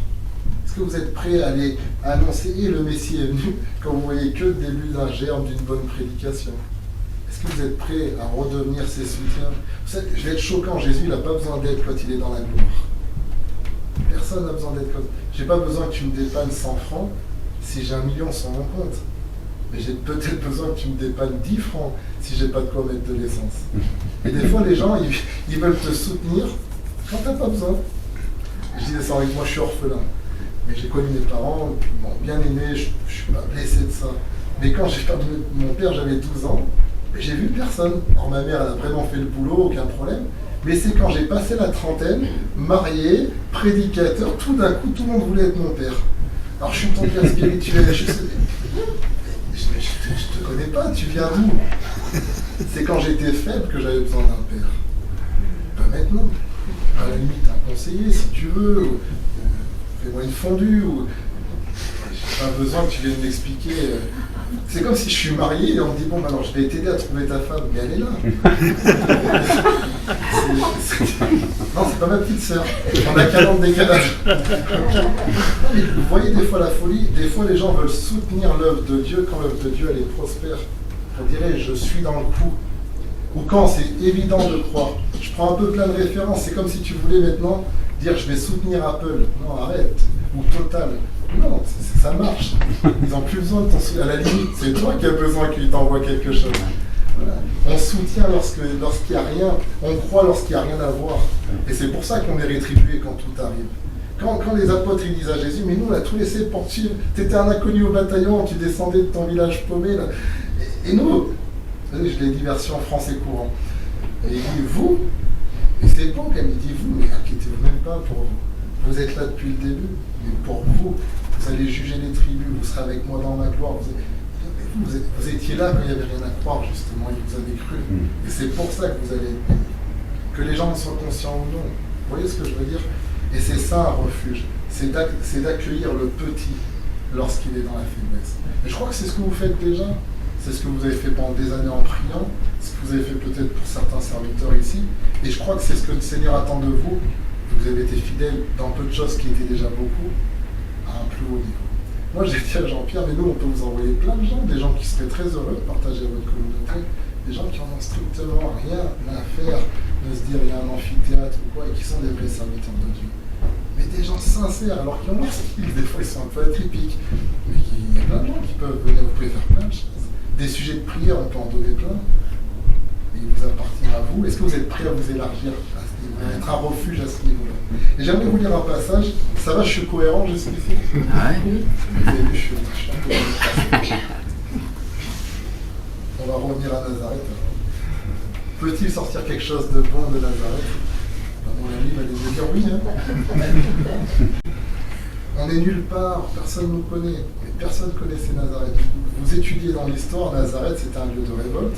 Est-ce que vous êtes prêt à aller annoncer et le Messie est venu quand vous voyez que le début d'un germe d'une bonne prédication? Est-ce que vous êtes prêt à redevenir ses soutiens? Vous savez, je vais être choquant, Jésus il n'a pas besoin d'aide quand il est dans la gloire. Personne n'a besoin d'aide comme ça. Je n'ai pas besoin que tu me dépannes 100 francs si j'ai 1 million sur mon compte. Mais j'ai peut-être besoin que tu me dépannes 10 francs si j'ai pas de quoi mettre de l'essence. Et des fois, les gens, ils veulent te soutenir quand tu n'as pas besoin. Je disais ça avec moi, je suis orphelin. Mais j'ai connu mes parents, bon, bien aimés, je ne suis pas blessé de ça. Mais quand j'ai perdu mon père, j'avais 12 ans, et j'ai vu personne. Alors ma mère, elle a vraiment fait le boulot, aucun problème. Mais c'est quand j'ai passé la trentaine, marié, prédicateur, tout d'un coup, tout le monde voulait être mon père. Alors je suis ton père spirituel, je te connais pas, tu viens d'où? C'est quand j'étais faible que j'avais besoin d'un père. Pas maintenant. À la limite, un conseiller, si tu veux, ou, fais-moi une fondue, ou j'ai pas besoin que tu viennes m'expliquer. C'est comme si je suis marié et on me dit, bon, alors je vais t'aider à trouver ta femme, mais elle est là. Non, c'est pas ma petite sœur. On a 40 décalage. Vous voyez des fois la folie, des fois les gens veulent soutenir l'œuvre de Dieu quand l'œuvre de Dieu elle est prospère. On dirait je suis dans le coup. Ou quand c'est évident de croire. Je prends un peu plein de références, c'est comme si tu voulais maintenant dire je vais soutenir Apple. Non, arrête. Ou Total. Non, ça marche. Ils n'ont plus besoin de ton soutien. À la limite, c'est toi qui as besoin qu'ils t'envoient quelque chose. Voilà. On soutient lorsqu'il n'y a rien, on croit lorsqu'il n'y a rien à voir. Et c'est pour ça qu'on est rétribué quand tout arrive. Quand les apôtres ils disent à Jésus, mais nous on a tout laissé pour suivre, tu étais un inconnu au bataillon, tu descendais de ton village paumé. Là. Et nous, vous savez, je l'ai dit version français courant. Et il dit, vous, et c'est bon qu'elle me dit, vous, mais inquiétez-vous même pas pour vous. Vous êtes là depuis le début, mais pour vous, vous allez juger les tribus, vous serez avec moi dans ma gloire. Vous étiez là quand il n'y avait rien à croire, justement, et vous avez cru. Et c'est pour ça que vous allez être bénis. Que les gens soient conscients ou non. Vous voyez ce que je veux dire? Et c'est ça un refuge. C'est d'accueillir le petit lorsqu'il est dans la faiblesse. Et je crois que c'est ce que vous faites déjà. C'est ce que vous avez fait pendant des années en priant. Ce que vous avez fait peut-être pour certains serviteurs ici. Et je crois que c'est ce que le Seigneur attend de vous. Vous avez été fidèle dans peu de choses qui étaient déjà beaucoup, à un plus haut niveau. Moi, j'ai dit à Jean-Pierre, mais nous, on peut vous envoyer plein de gens, des gens qui seraient très heureux de partager votre communauté, des gens qui n'en ont strictement rien à faire de se dire il y a un amphithéâtre ou quoi, et qui sont des vrais serviteurs de Dieu. Mais des gens sincères, alors qu'ils ont leur style, des fois ils sont un peu atypiques, mais il y a plein de gens qui peuvent venir, vous pouvez faire plein de choses. Des sujets de prière, on peut en donner plein, et il vous appartient à vous. Est-ce que vous êtes prêts à vous élargir à ce niveau, à être un refuge à ce niveau-là? Et j'aimerais vous lire un passage, ça va, je suis cohérent jusqu'ici? Ouais. Vous avez vu, je suis un peu cohérent. On va revenir à Nazareth. Peut-il sortir quelque chose de bon de Nazareth? Mon ami va nous dire oui. Hein. On n'est nulle part, personne ne nous connaît. Mais personne ne connaissait Nazareth. Vous étudiez dans l'histoire, Nazareth c'était un lieu de révolte.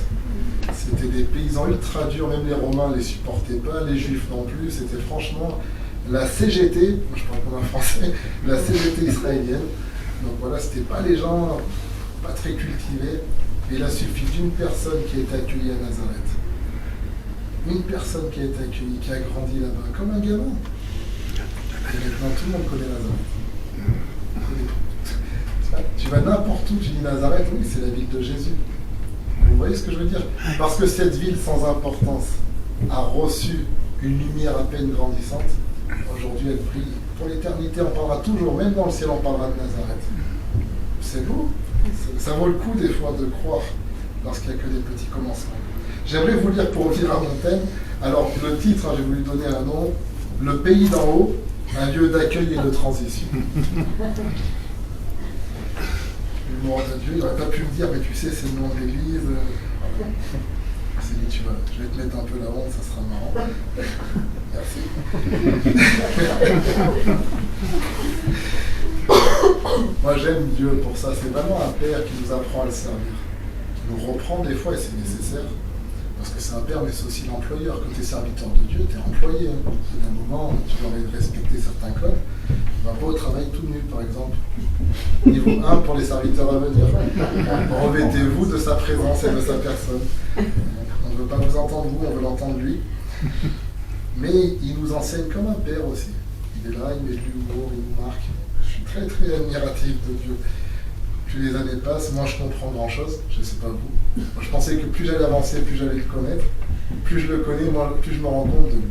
C'était des paysans ultra durs, même les Romains ne les supportaient pas, les Juifs non plus. C'était franchement la CGT, moi je parle comme un Français, la CGT israélienne. Donc voilà, c'était pas les gens pas très cultivés. Et il a suffi d'une personne qui a été accueillie à Nazareth. Une personne qui a été accueillie, qui a grandi là-bas, comme un gamin. Et maintenant, tout le monde connaît Nazareth. Tu vas n'importe où, tu dis Nazareth, oui, c'est la ville de Jésus. Vous voyez ce que je veux dire? Parce que cette ville sans importance a reçu une lumière à peine grandissante. Aujourd'hui, elle brille. Pour l'éternité, on parlera toujours, même dans le ciel, on parlera de Nazareth. C'est beau. Ça vaut le coup des fois de croire lorsqu'il n'y a que des petits commencements. J'aimerais vous lire pour revenir à mon thème. Alors, le titre, je vais vous lui donner un nom. Le pays d'en haut, un lieu d'accueil et de transition. L'humour de Dieu, il n'aurait pas pu me dire, mais tu sais, c'est le nom de l'église. C'est dit, je vais te mettre un peu la honte, ça sera marrant. Merci. Moi, j'aime Dieu pour ça. C'est vraiment un père qui nous apprend à le servir. Qui nous reprend des fois, et c'est nécessaire. Parce que c'est un père, mais c'est aussi l'employeur. Quand tu es serviteur de Dieu, tu es employé. Hein. À un moment, tu dois respecter certains codes. Tu ne vas pas au travail tout nu, par exemple. Niveau 1 pour les serviteurs à venir. Revêtez-vous de sa présence et de sa personne. On ne veut pas vous entendre vous, on veut l'entendre lui. Mais il nous enseigne comme un père aussi. Il est là, il met de l'humour, il nous marque. Je suis très très admiratif de Dieu. Plus les années passent, moins je comprends grand chose, je ne sais pas vous. Moi, je pensais que plus j'allais avancer, plus j'allais le connaître. Plus je le connais, plus je me rends compte de lui.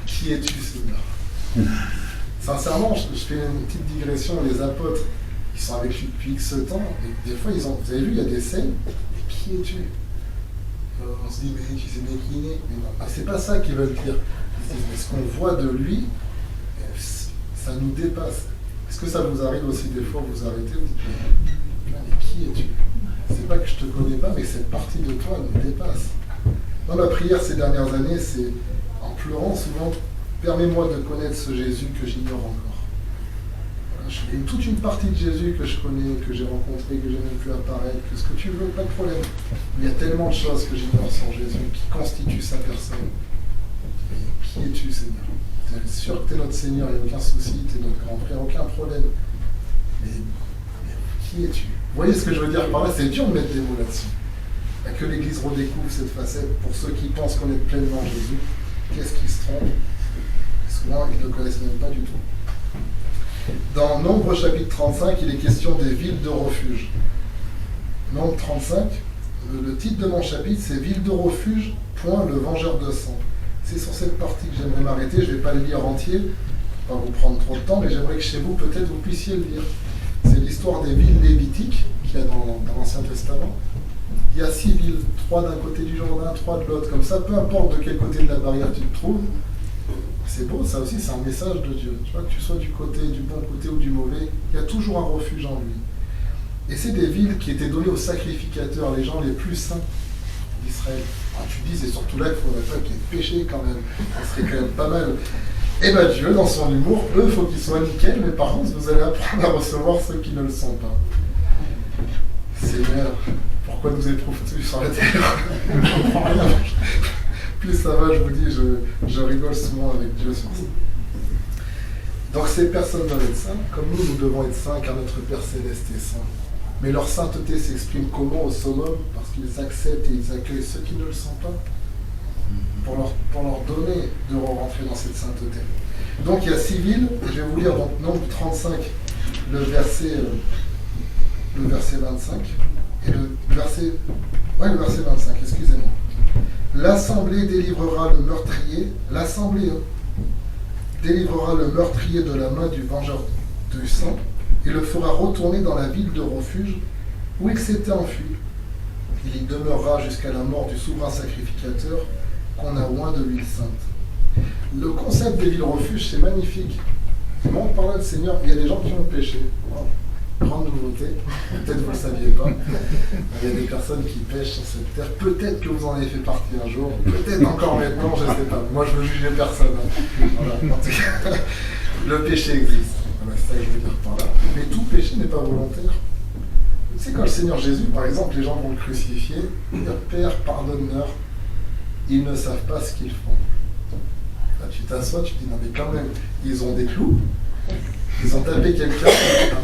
Qui es-tu, Seigneur? Sincèrement, je fais une petite digression. Les apôtres, ils sont avec lui depuis X temps, et des fois, vous avez vu, il y a des scènes, et qui es-tu? On se dit, mais tu sais bien qui il est. Mais non, c'est pas ça qu'ils veulent dire. Ils disent, mais ce qu'on voit de lui, ça nous dépasse. Est-ce que ça vous arrive aussi des fois, vous arrêtez, vous dites, mais qui es-tu? C'est pas que je te connais pas, mais cette partie de toi me dépasse. Dans ma prière ces dernières années, c'est en pleurant souvent, permets-moi de connaître ce Jésus que j'ignore encore. Voilà, j'ai toute une partie de Jésus que je connais, que j'ai rencontré, que j'ai même pu apparaître, que ce que tu veux, pas de problème. Il y a tellement de choses que j'ignore sur Jésus, qui constituent sa personne. Mais qui es-tu, Seigneur? Tu es sûr que tu es notre Seigneur, il n'y a aucun souci, tu es notre grand frère, aucun problème. Mais qui es-tu? Vous voyez ce que je veux dire par là? C'est dur de mettre des mots là-dessus. Que l'Église redécouvre cette facette pour ceux qui pensent connaître pleinement Jésus. Qu'est-ce qui se trompe? Souvent, ils ne le connaissent même pas du tout. Dans Nombre chapitre 35, il est question des villes de refuge. Nombre 35, le titre de mon chapitre, c'est Ville de refuge, point le vengeur de sang. C'est sur cette partie que j'aimerais m'arrêter. Je ne vais pas le lire entier, je ne vais pas vous prendre trop de temps, mais j'aimerais que chez vous, peut-être, vous puissiez le lire. C'est l'histoire des villes lévitiques qu'il y a dans l'Ancien Testament. Il y a 6 villes, 3 d'un côté du Jourdain, 3 de l'autre. Comme ça, peu importe de quel côté de la barrière tu te trouves, c'est beau, ça aussi, c'est un message de Dieu. Tu vois, que tu sois du bon côté ou du mauvais, il y a toujours un refuge en lui. Et c'est des villes qui étaient données aux sacrificateurs, les gens les plus saints d'Israël. Alors, tu dis, c'est surtout là qu'il ne faudrait pas qu'il y ait de péché quand même. Ça serait quand même pas mal. Et bien Dieu, dans son humour, eux, il faut qu'ils soient nickels, mais par contre, vous allez apprendre à recevoir ceux qui ne le sont pas. Seigneur, pourquoi nous éprouves-tu sur la terre? Je ne comprends rien. Plus ça va, je vous dis, je rigole souvent avec Dieu sur ça. Donc ces personnes doivent être saintes, comme nous devons être saints, car notre Père Céleste est saint. Mais leur sainteté s'exprime comment au summum? Parce qu'ils acceptent et ils accueillent ceux qui ne le sont pas, pour leur donner de rentrer dans cette sainteté. Donc il y a 6 villes, je vais vous lire donc Nombre 35, le verset 25, et le verset 25, excusez-moi. L'assemblée délivrera le meurtrier, l'assemblée délivrera le meurtrier de la main du vengeur du sang et le fera retourner dans la ville de refuge où il s'était enfui. Il y demeurera jusqu'à la mort du souverain sacrificateur qu'on a oint de l'huile sainte. Le concept des villes refuges, c'est magnifique. Moi, on parle de Seigneur, il y a des gens qui ont péché. Wow. Grande nouveauté, peut-être vous ne le saviez pas. Il y a des personnes qui pêchent sur cette terre. Peut-être que vous en avez fait partie un jour, peut-être encore maintenant, je ne sais pas. Moi, je ne veux juger personne. Voilà. En tout cas, le péché existe. Voilà, c'est ça que je veux dire par là. Mais tout péché n'est pas volontaire. Tu sais, quand le Seigneur Jésus, par exemple, les gens vont le crucifier, ils disent Père, pardonne-leur, ils ne savent pas ce qu'ils font. Là, tu t'assois, tu te dis non, mais quand même, ils ont des clous. Ils ont tapé quelqu'un,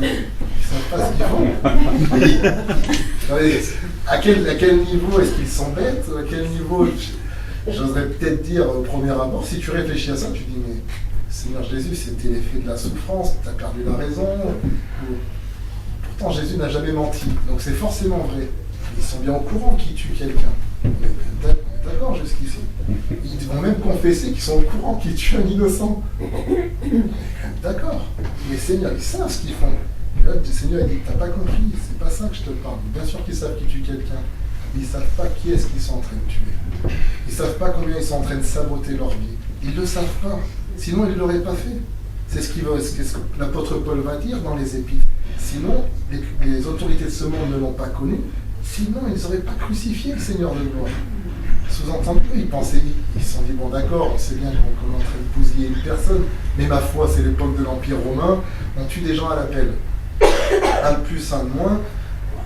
ils ne savent pas ce qu'ils font. À quel niveau est-ce qu'ils sont bêtes? À quel niveau, j'oserais peut-être dire au premier abord, si tu réfléchis à ça, tu dis mais Seigneur Jésus, c'était l'effet de la souffrance, tu as perdu la raison. Pourtant Jésus n'a jamais menti, donc c'est forcément vrai. Ils sont bien au courant qu'ils tuent quelqu'un. D'accord jusqu'ici. Ils vont même confesser qu'ils sont au courant qu'ils tuent un innocent. D'accord. Mais Seigneur, ils savent ce qu'ils font. Et là, le Seigneur dit, t'as pas compris, c'est pas ça que je te parle. Bien sûr qu'ils savent qu'ils tuent quelqu'un. Mais ils savent pas qui est-ce qu'ils sont en train de tuer. Ils savent pas combien ils sont en train de saboter leur vie. Ils le savent pas. Sinon, ils ne l'auraient pas fait. C'est ce que l'apôtre Paul va dire dans les Épîtres. Sinon, les autorités de ce monde ne l'ont pas connu. Sinon, ils n'auraient pas crucifié le Seigneur de gloire. Sous-entendu, ils pensaient, ils se sont dit, bon d'accord, on sait bien qu'on est en train de bousiller une personne, mais ma foi, c'est l'époque de l'Empire romain, on tue des gens à l'appel. Un de plus, un de moins,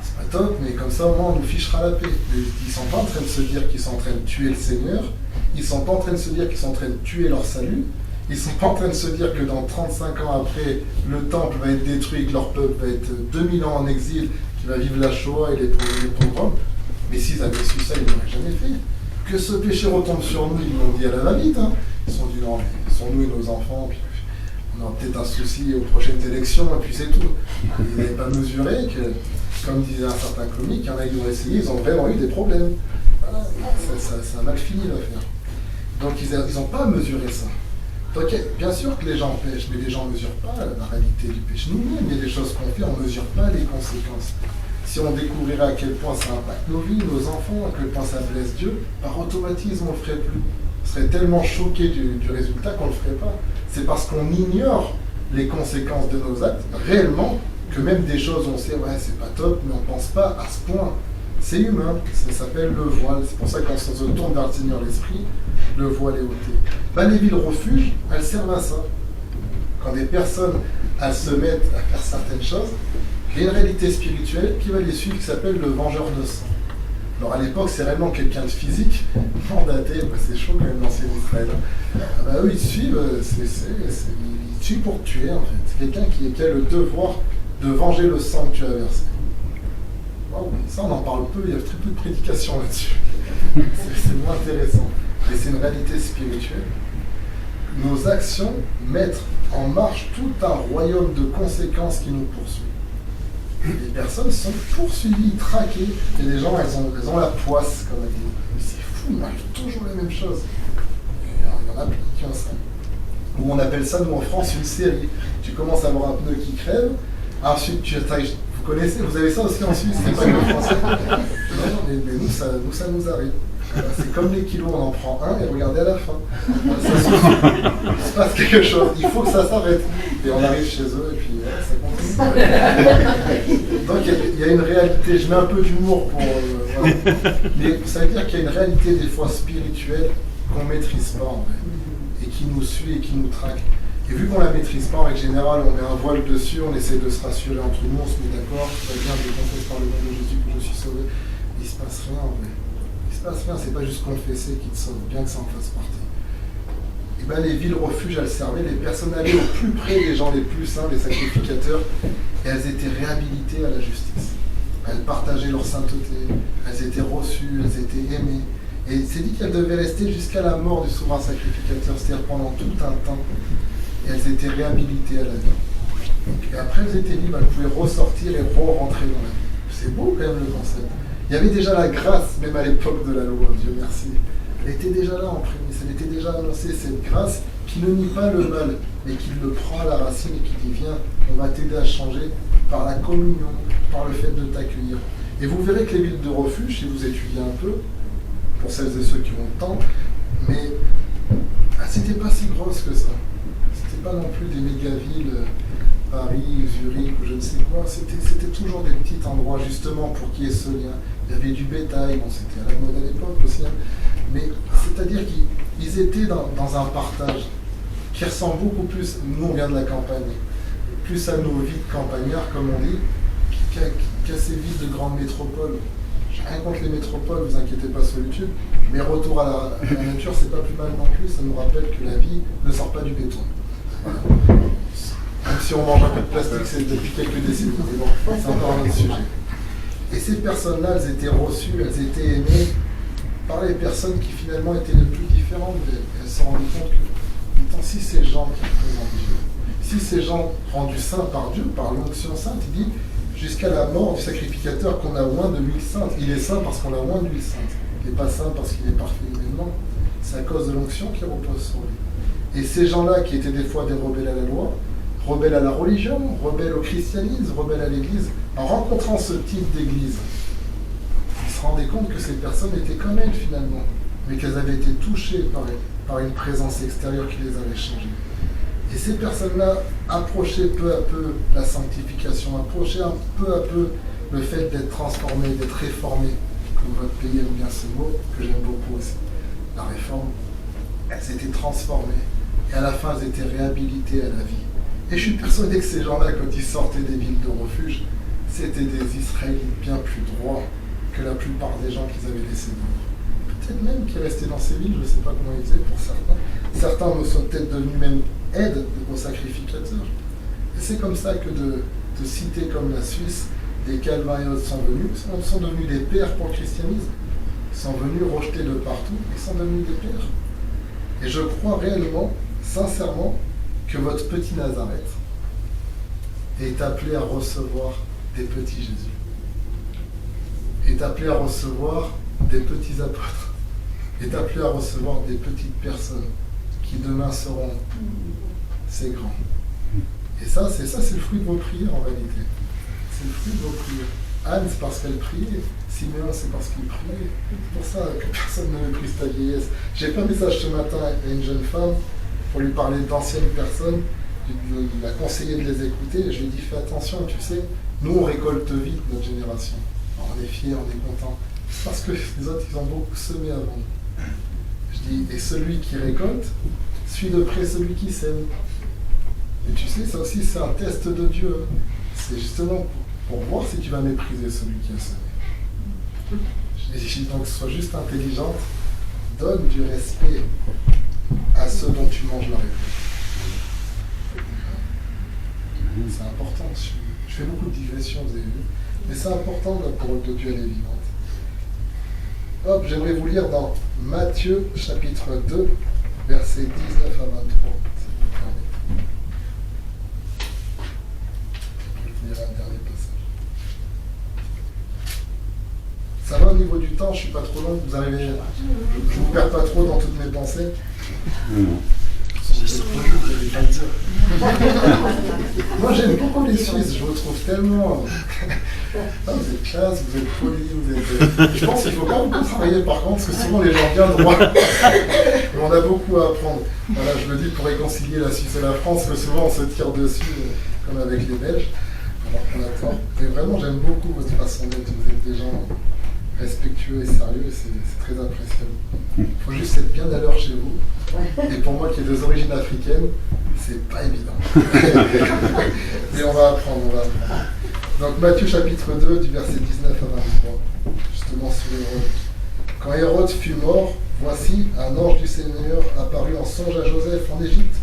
c'est pas top, mais comme ça, au moins, on nous fichera la paix. Mais ils ne sont pas en train de se dire qu'ils sont en train de tuer le Seigneur, ils ne sont pas en train de se dire qu'ils sont en train de tuer leur salut, ils ne sont pas en train de se dire que dans 35 ans après, le temple va être détruit, que leur peuple va être 2000 ans en exil, qu'il va vivre la Shoah et les pogroms. Mais s'ils avaient su ça, ils ne l'auraient jamais fait. Que ce péché retombe sur nous, ils l'ont dit à la va-vite. Hein. Ils se sont dit non, mais sont nous et nos enfants, puis on aura peut-être un souci aux prochaines élections, et puis c'est tout. Ils n'avaient pas mesuré que, comme disait un certain comique, il y en a qui ont essayé, ils ont vraiment eu des problèmes. Voilà. Ça a mal fini l'affaire. Donc ils n'ont pas mesuré ça. Donc bien sûr que les gens pêchent, mais les gens ne mesurent pas la réalité du péché. Nous-mêmes, il y a des choses qu'on fait, on ne mesure pas les conséquences. Si on découvrirait à quel point ça impacte nos vies, nos enfants, à quel point ça blesse Dieu, par automatisme, on ne le ferait plus. On serait tellement choqué du résultat qu'on ne le ferait pas. C'est parce qu'on ignore les conséquences de nos actes, réellement, que même des choses, on sait, ouais, c'est pas top, mais on ne pense pas à ce point. C'est humain, ça s'appelle le voile. C'est pour ça que quand on se tourne vers le Seigneur l'Esprit, le voile est ôté. Les villes refuges, elles servent à ça. Quand des personnes, elles se mettent à faire certaines choses, il y a une réalité spirituelle qui va les suivre, qui s'appelle le vengeur de sang. Alors à l'époque, c'est réellement quelqu'un de physique, mandaté, c'est chaud quand même l'ancien Israël. Eux, ils suivent, ils tuent pour tuer en fait. C'est quelqu'un qui a le devoir de venger le sang que tu as versé. Wow, ça, on en parle peu, il y a très peu de prédication là-dessus. C'est moins intéressant. Mais c'est une réalité spirituelle. Nos actions mettent en marche tout un royaume de conséquences qui nous poursuit. Les personnes sont poursuivies, traquées, et les gens, elles ont la poisse, comme on dit. Mais c'est fou, il m'arrive toujours les mêmes choses. Et il y en a plein qui ont ça. Ou on appelle ça, nous en France, une série. Tu commences à avoir un pneu qui crève, ensuite vous connaissez, vous avez ça aussi en Suisse, c'est pas que français. Non, mais nous, ça nous arrive. C'est comme les kilos, on en prend un et regardez à la fin. Ça suffit. Il se passe quelque chose, il faut que ça s'arrête. Et on arrive chez eux et puis ça continue. Donc il y a une réalité, je mets un peu d'humour pour... voilà. Mais ça veut dire qu'il y a une réalité des fois spirituelle qu'on ne maîtrise pas en fait. Et qui nous suit et qui nous traque. Et vu qu'on ne la maîtrise pas, en règle générale, on met un voile dessus, on essaie de se rassurer entre nous, on se met d'accord, tout va bien, je confesse par le nom de Jésus que je suis sauvé. Il ne se passe rien en vrai. C'est pas juste confesser qui te sauve, bien que ça en fasse partie. Et les villes refuges, elles servaient, les personnes allaient au plus près des gens les plus saints, les sacrificateurs, et elles étaient réhabilitées à la justice. Elles partageaient leur sainteté, elles étaient reçues, elles étaient aimées. Et c'est dit qu'elles devaient rester jusqu'à la mort du souverain sacrificateur, c'est-à-dire pendant tout un temps. Et elles étaient réhabilitées à la vie. Et après elles étaient libres, elles pouvaient ressortir et re-rentrer dans la vie. C'est beau quand même le concept. Il y avait déjà la grâce, même à l'époque de la loi, Dieu merci. Elle était déjà là en prémisse, elle était déjà annoncée, cette grâce qui ne nie pas le mal, mais qui le prend à la racine et qui dit viens, on va t'aider à changer par la communion, par le fait de t'accueillir. Et vous verrez que les villes de refuge, si vous étudiez un peu, pour celles et ceux qui ont le temps, mais c'était pas si grosse que ça. C'était pas non plus des méga-villes, Paris, Zurich ou je ne sais quoi. C'était toujours des petits endroits justement pour qu'il y ait ce lien. Il y avait du bétail, bon c'était à la mode à l'époque aussi, hein. Mais c'est-à-dire qu'ils étaient dans un partage qui ressemble beaucoup plus, nous on vient de la campagne, plus à nos vies de campagnards comme on dit, qu'à ces villes de grandes métropoles. J'ai rien contre les métropoles, vous inquiétez pas, solitude, mais retour à la nature, c'est pas plus mal non plus, ça nous rappelle que la vie ne sort pas du béton. Voilà. Même si on mange un peu de plastique, c'est depuis quelques décennies, mais bon, c'est encore un autre sujet. Et ces personnes-là, elles étaient reçues, elles étaient aimées par les personnes qui finalement étaient les plus différentes. Elles se rendaient compte que, si ces gens qui représentent Dieu, si ces gens rendus saints par Dieu, par l'onction sainte, il dit, jusqu'à la mort du sacrificateur qu'on a moins de l'huile sainte. Il est saint parce qu'on a moins d'huile sainte. Il n'est pas saint parce qu'il est parfait humainement. C'est à cause de l'onction qui repose sur lui. Et ces gens-là qui étaient des fois des rebelles à la loi, rebelles à la religion, rebelles au christianisme, rebelles à l'église, en rencontrant ce type d'église, ils se rendaient compte que ces personnes étaient comme elles finalement, mais qu'elles avaient été touchées par une présence extérieure qui les avait changées. Et ces personnes-là approchaient peu à peu la sanctification, approchaient peu à peu le fait d'être transformées, d'être réformées, comme votre pays aime bien ce mot, que j'aime beaucoup aussi, la réforme. Elles étaient transformées, et à la fin, elles étaient réhabilitées à la vie. Et je suis persuadé que ces gens-là, quand ils sortaient des villes de refuge, c'était des Israélites bien plus droits que la plupart des gens qu'ils avaient laissés vivre. Peut-être même qu'ils restaient dans ces villes, je ne sais pas comment ils faisaient pour certains. Certains me sont peut-être devenus même aides aux sacrificateurs. Et c'est comme ça que de cités comme la Suisse, des Calvins et autres sont devenus des pères pour le christianisme. Ils sont venus rejetés de partout, ils sont devenus des pères. Et je crois réellement, sincèrement, que votre petit Nazareth est appelé à recevoir des petits Jésus, est appelé à recevoir des petits apôtres, est appelé à recevoir des petites personnes qui demain seront ces grands. Et ça, c'est le fruit de vos prières en réalité. C'est le fruit de vos prières. Anne, c'est parce qu'elle priait. Siméon, c'est parce qu'il priait. C'est pour ça que personne ne méprise ta vieillesse. J'ai fait un message ce matin à une jeune femme pour lui parler d'anciennes personnes. Il a conseillé de les écouter. Et je lui ai dit, fais attention, tu sais, nous on récolte vite notre génération. Alors, on est fiers, on est content. Parce que les autres, ils ont beaucoup semé avant nous. Je dis, et celui qui récolte suit de près celui qui sème. Et tu sais, ça aussi, c'est un test de Dieu. C'est justement pour voir si tu vas mépriser celui qui a semé. Je dis donc, sois juste intelligente, donne du respect à ceux dont tu manges la réponse. C'est important. Je fais beaucoup de digressions, vous avez vu. Mais c'est important, la parole de Dieu, elle est vivante. Hop, j'aimerais vous lire dans Matthieu, chapitre 2, versets 19 à 23. Si vous permettez. Je vais vous lire un dernier passage. Ça va au niveau du temps, je ne suis pas trop long, vous arrivez. Je ne vous perds pas trop dans toutes mes pensées. Moi j'aime beaucoup les Suisses, je vous trouve tellement. Ah, vous êtes classe, vous êtes polis, vous êtes. Je pense qu'il faut quand même beaucoup travailler par contre, parce que souvent les gens viennent droit. Et on a beaucoup à apprendre. Voilà, je le dis pour réconcilier la Suisse et la France, que souvent on se tire dessus, comme avec les Belges, alors qu'on attend. Et vraiment j'aime beaucoup votre façon d'être, vous êtes des gens respectueux et sérieux, c'est très appréciable. Il faut juste être bien à l'heure chez vous. Et pour moi qui ai des origines africaines, c'est pas évident. Mais on va apprendre. Donc Matthieu chapitre 2, du verset 19 à 23, justement sur Hérode. Quand Hérode fut mort, voici un ange du Seigneur apparut en songe à Joseph en Égypte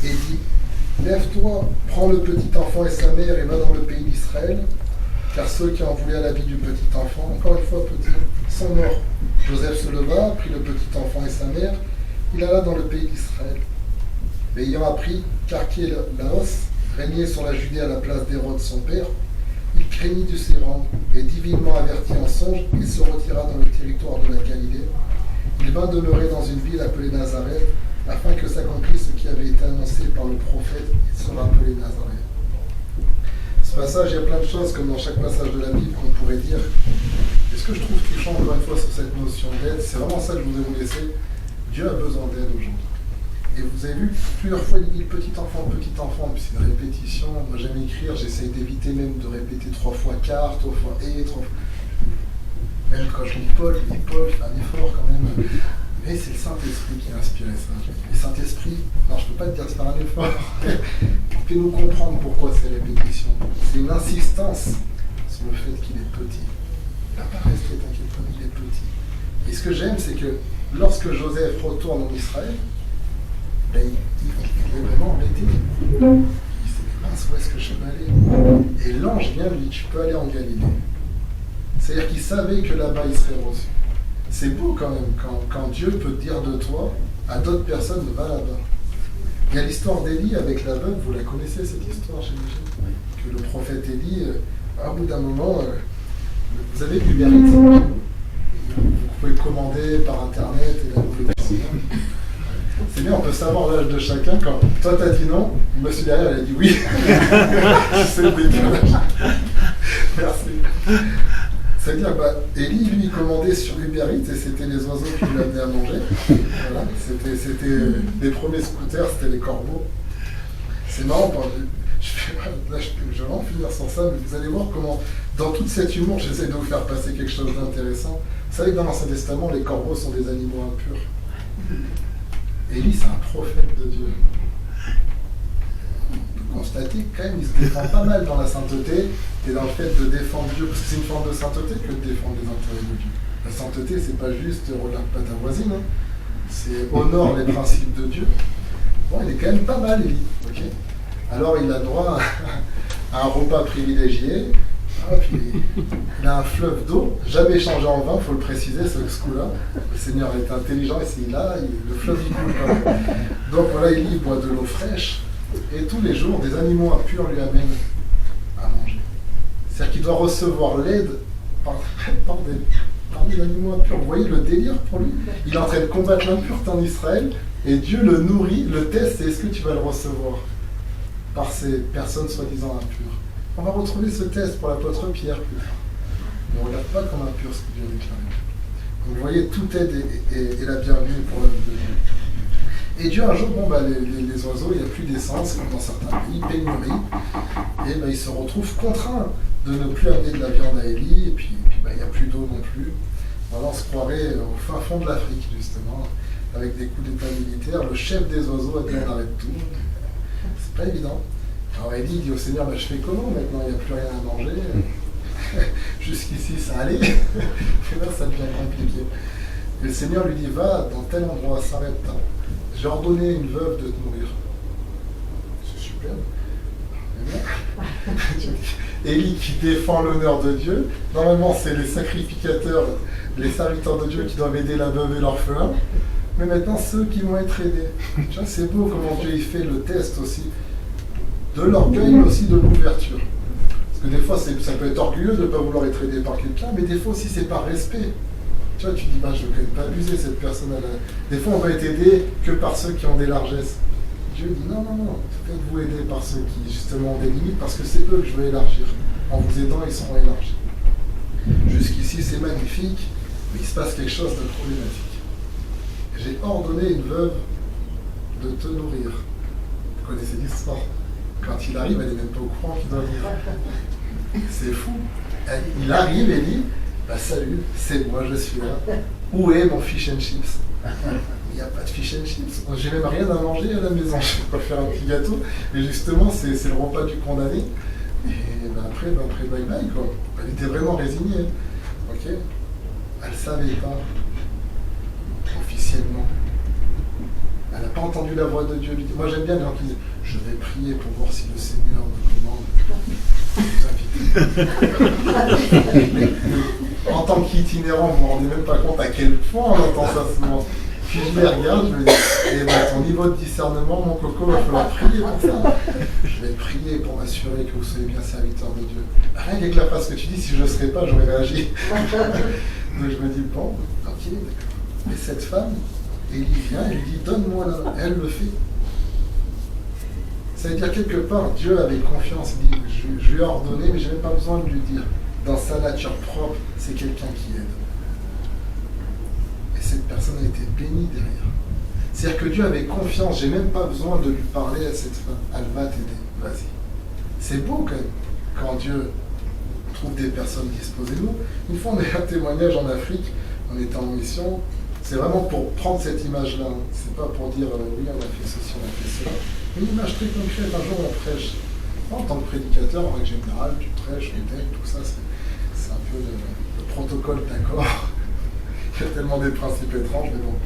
et dit, lève-toi, prends le petit enfant et sa mère et va dans le pays d'Israël, car ceux qui en voulaient à la vie du petit enfant, encore une fois petit, sont morts. Joseph se leva, prit le petit enfant et sa mère, il alla dans le pays d'Israël. Mais ayant appris qu'Archélaos régnait sur la Judée à la place d'Hérode son père, il craignit de s'y rendre, et divinement averti en songe, il se retira dans le territoire de la Galilée, Il vint demeurer dans une ville appelée Nazareth, afin que s'accomplisse ce qui avait été annoncé par le prophète, il sera appelé Nazareth. Ce passage, il y a plein de choses, comme dans chaque passage de la Bible, qu'on pourrait dire. Et ce que je trouve touchant, encore une fois, sur cette notion d'aide, c'est vraiment ça que je voudrais vous laisser. Dieu a besoin d'aide aujourd'hui. Et vous avez vu, plusieurs fois, il dit petit enfant, puis c'est une répétition. Moi, j'aime écrire, j'essaye d'éviter même de répéter 3 fois car, 3 fois et, 3 fois. Même quand je lis Paul, je fais un effort quand même. Mais c'est le Saint-Esprit qui a inspiré ça. Et Saint-Esprit, non, je ne peux pas te dire que c'est un effort. Fais-nous comprendre pourquoi ces répétitions. C'est une insistance sur le fait qu'il est petit. Il n'a pas resté, t'inquiète pas, il est petit. Et ce que j'aime, c'est que lorsque Joseph retourne en Israël, ben, il est vraiment embêté. Il se dit, mince, où est-ce que je peux aller? Et l'ange vient lui dit, tu peux aller en Galilée. C'est-à-dire qu'il savait que là-bas, il serait reçu. C'est beau quand même, quand Dieu peut dire de toi à d'autres personnes, va là-bas. Il y a l'histoire d'Élie avec la veuve, vous la connaissez cette histoire, j'imagine? Que le prophète Élie, à bout d'un moment, vous avez Uber Eats. Vous pouvez commander par Internet et la nourriture. C'est bien, on peut savoir l'âge de chacun. Quand toi t'as dit non, le monsieur derrière il a dit oui. C'est le décalage. Merci. C'est-à-dire, Élie, lui, il commandait sur Uber Eats et c'était les oiseaux qui lui amenaient à manger. Voilà. C'était les premiers scooters, c'était les corbeaux. C'est marrant, je vais vraiment finir sans ça, mais vous allez voir comment, dans tout cet humour, j'essaie de vous faire passer quelque chose d'intéressant. Vous savez que dans l'Ancien Testament, les corbeaux sont des animaux impurs. Élie, c'est un prophète de Dieu. On peut constater que quand même, il se défend pas mal dans la sainteté et dans le fait de défendre Dieu, parce que c'est une forme de sainteté que de défendre les intérêts de Dieu. La sainteté, c'est pas juste regarde pas ta voisine, hein. C'est honore les principes de Dieu. Bon, il est quand même pas mal, Élie. Okay, alors, il a droit à un repas privilégié. Puis, il a un fleuve d'eau, jamais changé en vin, il faut le préciser, ce coup-là. Le Seigneur est intelligent et c'est là, le fleuve il coule quand même. Donc voilà, il boit de l'eau fraîche et tous les jours, des animaux impurs lui amènent à manger. C'est-à-dire qu'il doit recevoir l'aide par des animaux impurs. Vous voyez le délire pour lui? Il est en train de combattre l'impureté en Israël et Dieu le nourrit, le teste, c'est est-ce que tu vas le recevoir par ces personnes soi-disant impures. On va retrouver ce test pour l'apôtre Pierre plus tard. Mais on ne regarde pas comme impur ce que Dieu a déclaré. Donc vous voyez, toute aide est la bienvenue pour la vie de Dieu. Et Dieu, un jour, les oiseaux, il n'y a plus d'essence, comme dans certains pays, pénurie. Et il se retrouve contraint de ne plus amener de la viande à Élie, et puis il n'y a plus d'eau non plus. Voilà, on se croirait au fin fond de l'Afrique, justement, avec des coups d'état militaires. Le chef des oiseaux a dit on arrête tout. C'est pas évident. Alors Élie dit au Seigneur, je fais comment maintenant, il n'y a plus rien à manger. Jusqu'ici ça allait, et là ça devient compliqué. Et le Seigneur lui dit, va dans tel endroit, s'arrête-toi. J'ai ordonné à une veuve de te nourrir. C'est super. Élie qui défend l'honneur de Dieu, normalement c'est les sacrificateurs, les serviteurs de Dieu qui doivent aider la veuve et l'orphelin, mais maintenant ceux qui vont être aidés. Tu vois, c'est beau comment Dieu il fait le test aussi. De l'orgueil, mais aussi de l'ouverture. Parce que des fois, ça peut être orgueilleux de ne pas vouloir être aidé par quelqu'un, mais des fois aussi, c'est par respect. Tu vois, tu dis, je ne veux quand même pas abuser cette personne-là. Des fois, on va être aidé que par ceux qui ont des largesses. Dieu dit, non, faites-vous aider par ceux qui, justement, ont des limites, parce que c'est eux que je veux élargir. En vous aidant, ils seront élargis. Jusqu'ici, c'est magnifique, mais il se passe quelque chose de problématique. J'ai ordonné une veuve de te nourrir. Vous connaissez l'histoire? Quand il arrive, elle n'est même pas au courant qu'il doit venir. C'est fou. Il arrive et dit, salut, c'est moi, je suis là. Où est mon fish and chips? Il n'y a pas de fish and chips. J'ai même rien à manger à la maison. Je ne vais pas faire un petit gâteau. Mais justement, c'est le repas du condamné. Et après, bye bye, quoi. Elle était vraiment résignée. Ok? Elle ne savait pas officiellement. Elle n'a pas entendu la voix de Dieu. Moi, j'aime bien les gens qui disent, je vais prier pour voir si le Seigneur me commande. En tant qu'itinérant, vous ne vous rendez même pas compte à quel point on entend ça souvent. Puis je les regarde, je me dis, ton niveau de discernement, mon coco, il va falloir prier pour ça. Je vais prier pour m'assurer que vous soyez bien serviteur de Dieu. Rien qu'avec la phrase que tu dis, si je ne serais pas, j'aurais réagi. Donc je me dis, bon, ok, d'accord. Et cette femme, Élie vient et lui dit, donne-moi là. Et elle le fait. Ça veut dire quelque part, Dieu avait confiance. Il dit, je lui ai ordonné, mais je n'avais pas besoin de lui dire. Dans sa nature propre, c'est quelqu'un qui aide. Et cette personne a été bénie derrière. C'est-à-dire que Dieu avait confiance, j'ai même pas besoin de lui parler à cette femme. Elle va t'aider, vas-y. C'est beau quand même, quand Dieu trouve des personnes disposées. Nous, une fois on a eu un témoignage en Afrique, on était en mission, c'est vraiment pour prendre cette image-là. Hein. C'est pas pour dire oui, on a fait ceci, on a fait cela. Une image très concrète, un jour on prêche. En tant que prédicateur, en règle générale, tu prêches, on texte, tout ça, c'est un peu le protocole d'accord. Il y a tellement des principes étranges, mais bon.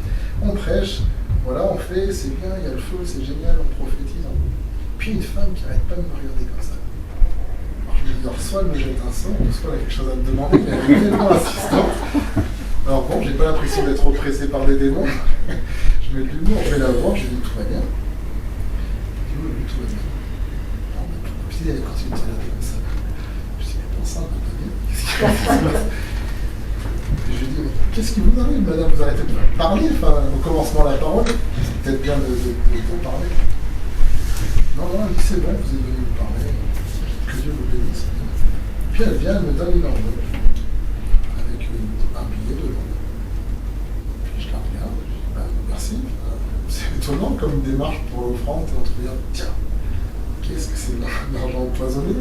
On prêche, voilà, on fait, c'est bien, il y a le feu, c'est génial, on prophétise. Hein. Puis une femme qui n'arrête pas de me regarder comme ça. Alors je me dis, alors soit elle me jette un sort, soit elle a quelque chose à me demander, mais elle est tellement insistante. Alors bon, j'ai pas l'impression d'être oppressé par des démons. Je mets de l'humour, je vais la voir, je lui dis tout va bien. Je dis oui, tout va bien. Non, mais puis elle continue de se regarder comme ça. Je dis, mais bon sang, va pas bien. Qu'est-ce qui se passe? Et je lui dis, mais qu'est-ce qui vous arrive, madame? Vous arrêtez de parler, enfin, au commencement de la parole. C'est peut-être bien de parler. Non, elle dit, c'est bon, vous êtes venu me parler. Que Dieu vous bénisse. Puis elle vient, elle me donne une enveloppe. Avec un billet dedans. Puis je la regarde, je dis, bah, merci. C'est étonnant comme une démarche pour l'offrande, et on te regarde, tiens, qu'est-ce que c'est de l'argent empoisonné?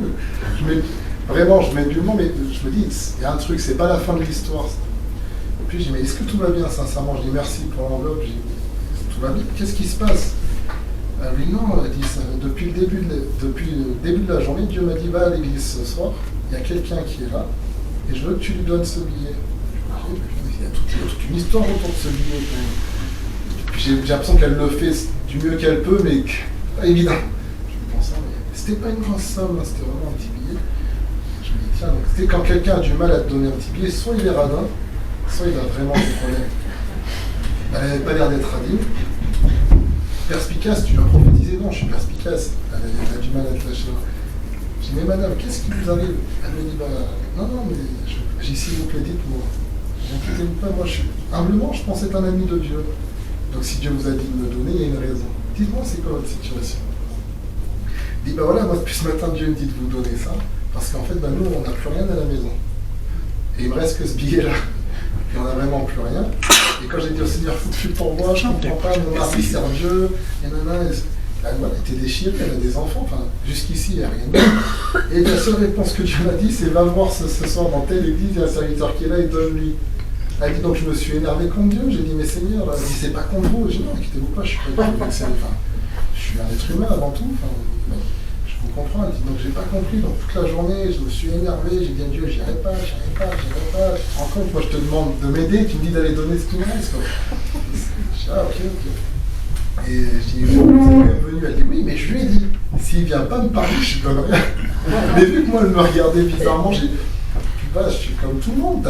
Vraiment, je mets du mot, mais je me dis, il y a un truc, c'est pas la fin de l'histoire. Et puis je dis, mais est-ce que tout va bien, sincèrement? Je dis merci pour l'enveloppe, je dis, tout va bien, qu'est-ce qui se passe? Elle dit non, elle dit ça, depuis le début de la journée, Dieu m'a dit, va à l'église ce soir, il y a quelqu'un qui est là, et je veux que tu lui donnes ce billet. Il y a toute une histoire autour de ce billet. Puis j'ai l'impression qu'elle le fait du mieux qu'elle peut, mais pas évident. Je me pense, mais c'était pas une grosse somme, hein, c'était vraiment un petit billet. Je me dis, tiens, donc, c'était quand quelqu'un a du mal à te donner un petit billet, soit il est radin, soit il a vraiment des problèmes. Elle n'avait pas l'air d'être radine. Perspicace, tu vas prophétiser? Non, je suis perspicace. Elle a du mal à te lâcher. Je dis, mais madame, qu'est-ce qui vous arrive? Elle me dit, bah, non, mais j'ai s'il vous plaît, dites-moi. N'inquiétez-vous pas, moi, humblement, je pense être un ami de Dieu. Donc si Dieu vous a dit de me donner, il y a une raison. Dites-moi, c'est quoi votre situation? Il dit, bah voilà, moi, depuis ce matin, Dieu me dit de vous donner ça, parce qu'en fait, bah, nous, on n'a plus rien à la maison. Et il me reste que ce billet-là. Et on n'a vraiment plus rien. Et quand j'ai dit au Seigneur, fais pour moi, je ne comprends pas, mon mari sert Dieu, et nanana, elle était déchirée, elle a des enfants, enfin, jusqu'ici, il n'y a rien de. Et la seule réponse que Dieu m'a dit, c'est va voir ce soir dans telle église, il y a un serviteur qui est là, et donne-lui. Elle dit, donc je me suis énervé contre Dieu, j'ai dit, mais Seigneur, elle dit, c'est pas contre vous. J'ai dit, non, inquiétez-vous pas, je suis pas vexé, enfin, je suis un être humain avant tout, enfin, je vous comprends. Elle dit, donc j'ai pas compris, donc toute la journée, je me suis énervé, j'ai dit à Dieu, j'y arrive pas. Tu te rends compte, moi je te demande de m'aider, tu me dis d'aller donner ce qui me reste, quoi. Je dis, ah, ok. Et je dis, vous êtes venu, elle dit, oui, mais je lui ai dit, s'il vient pas me parler, je lui donne rien. Mais vu que moi, elle me regardait bizarrement, je suis comme tout le monde,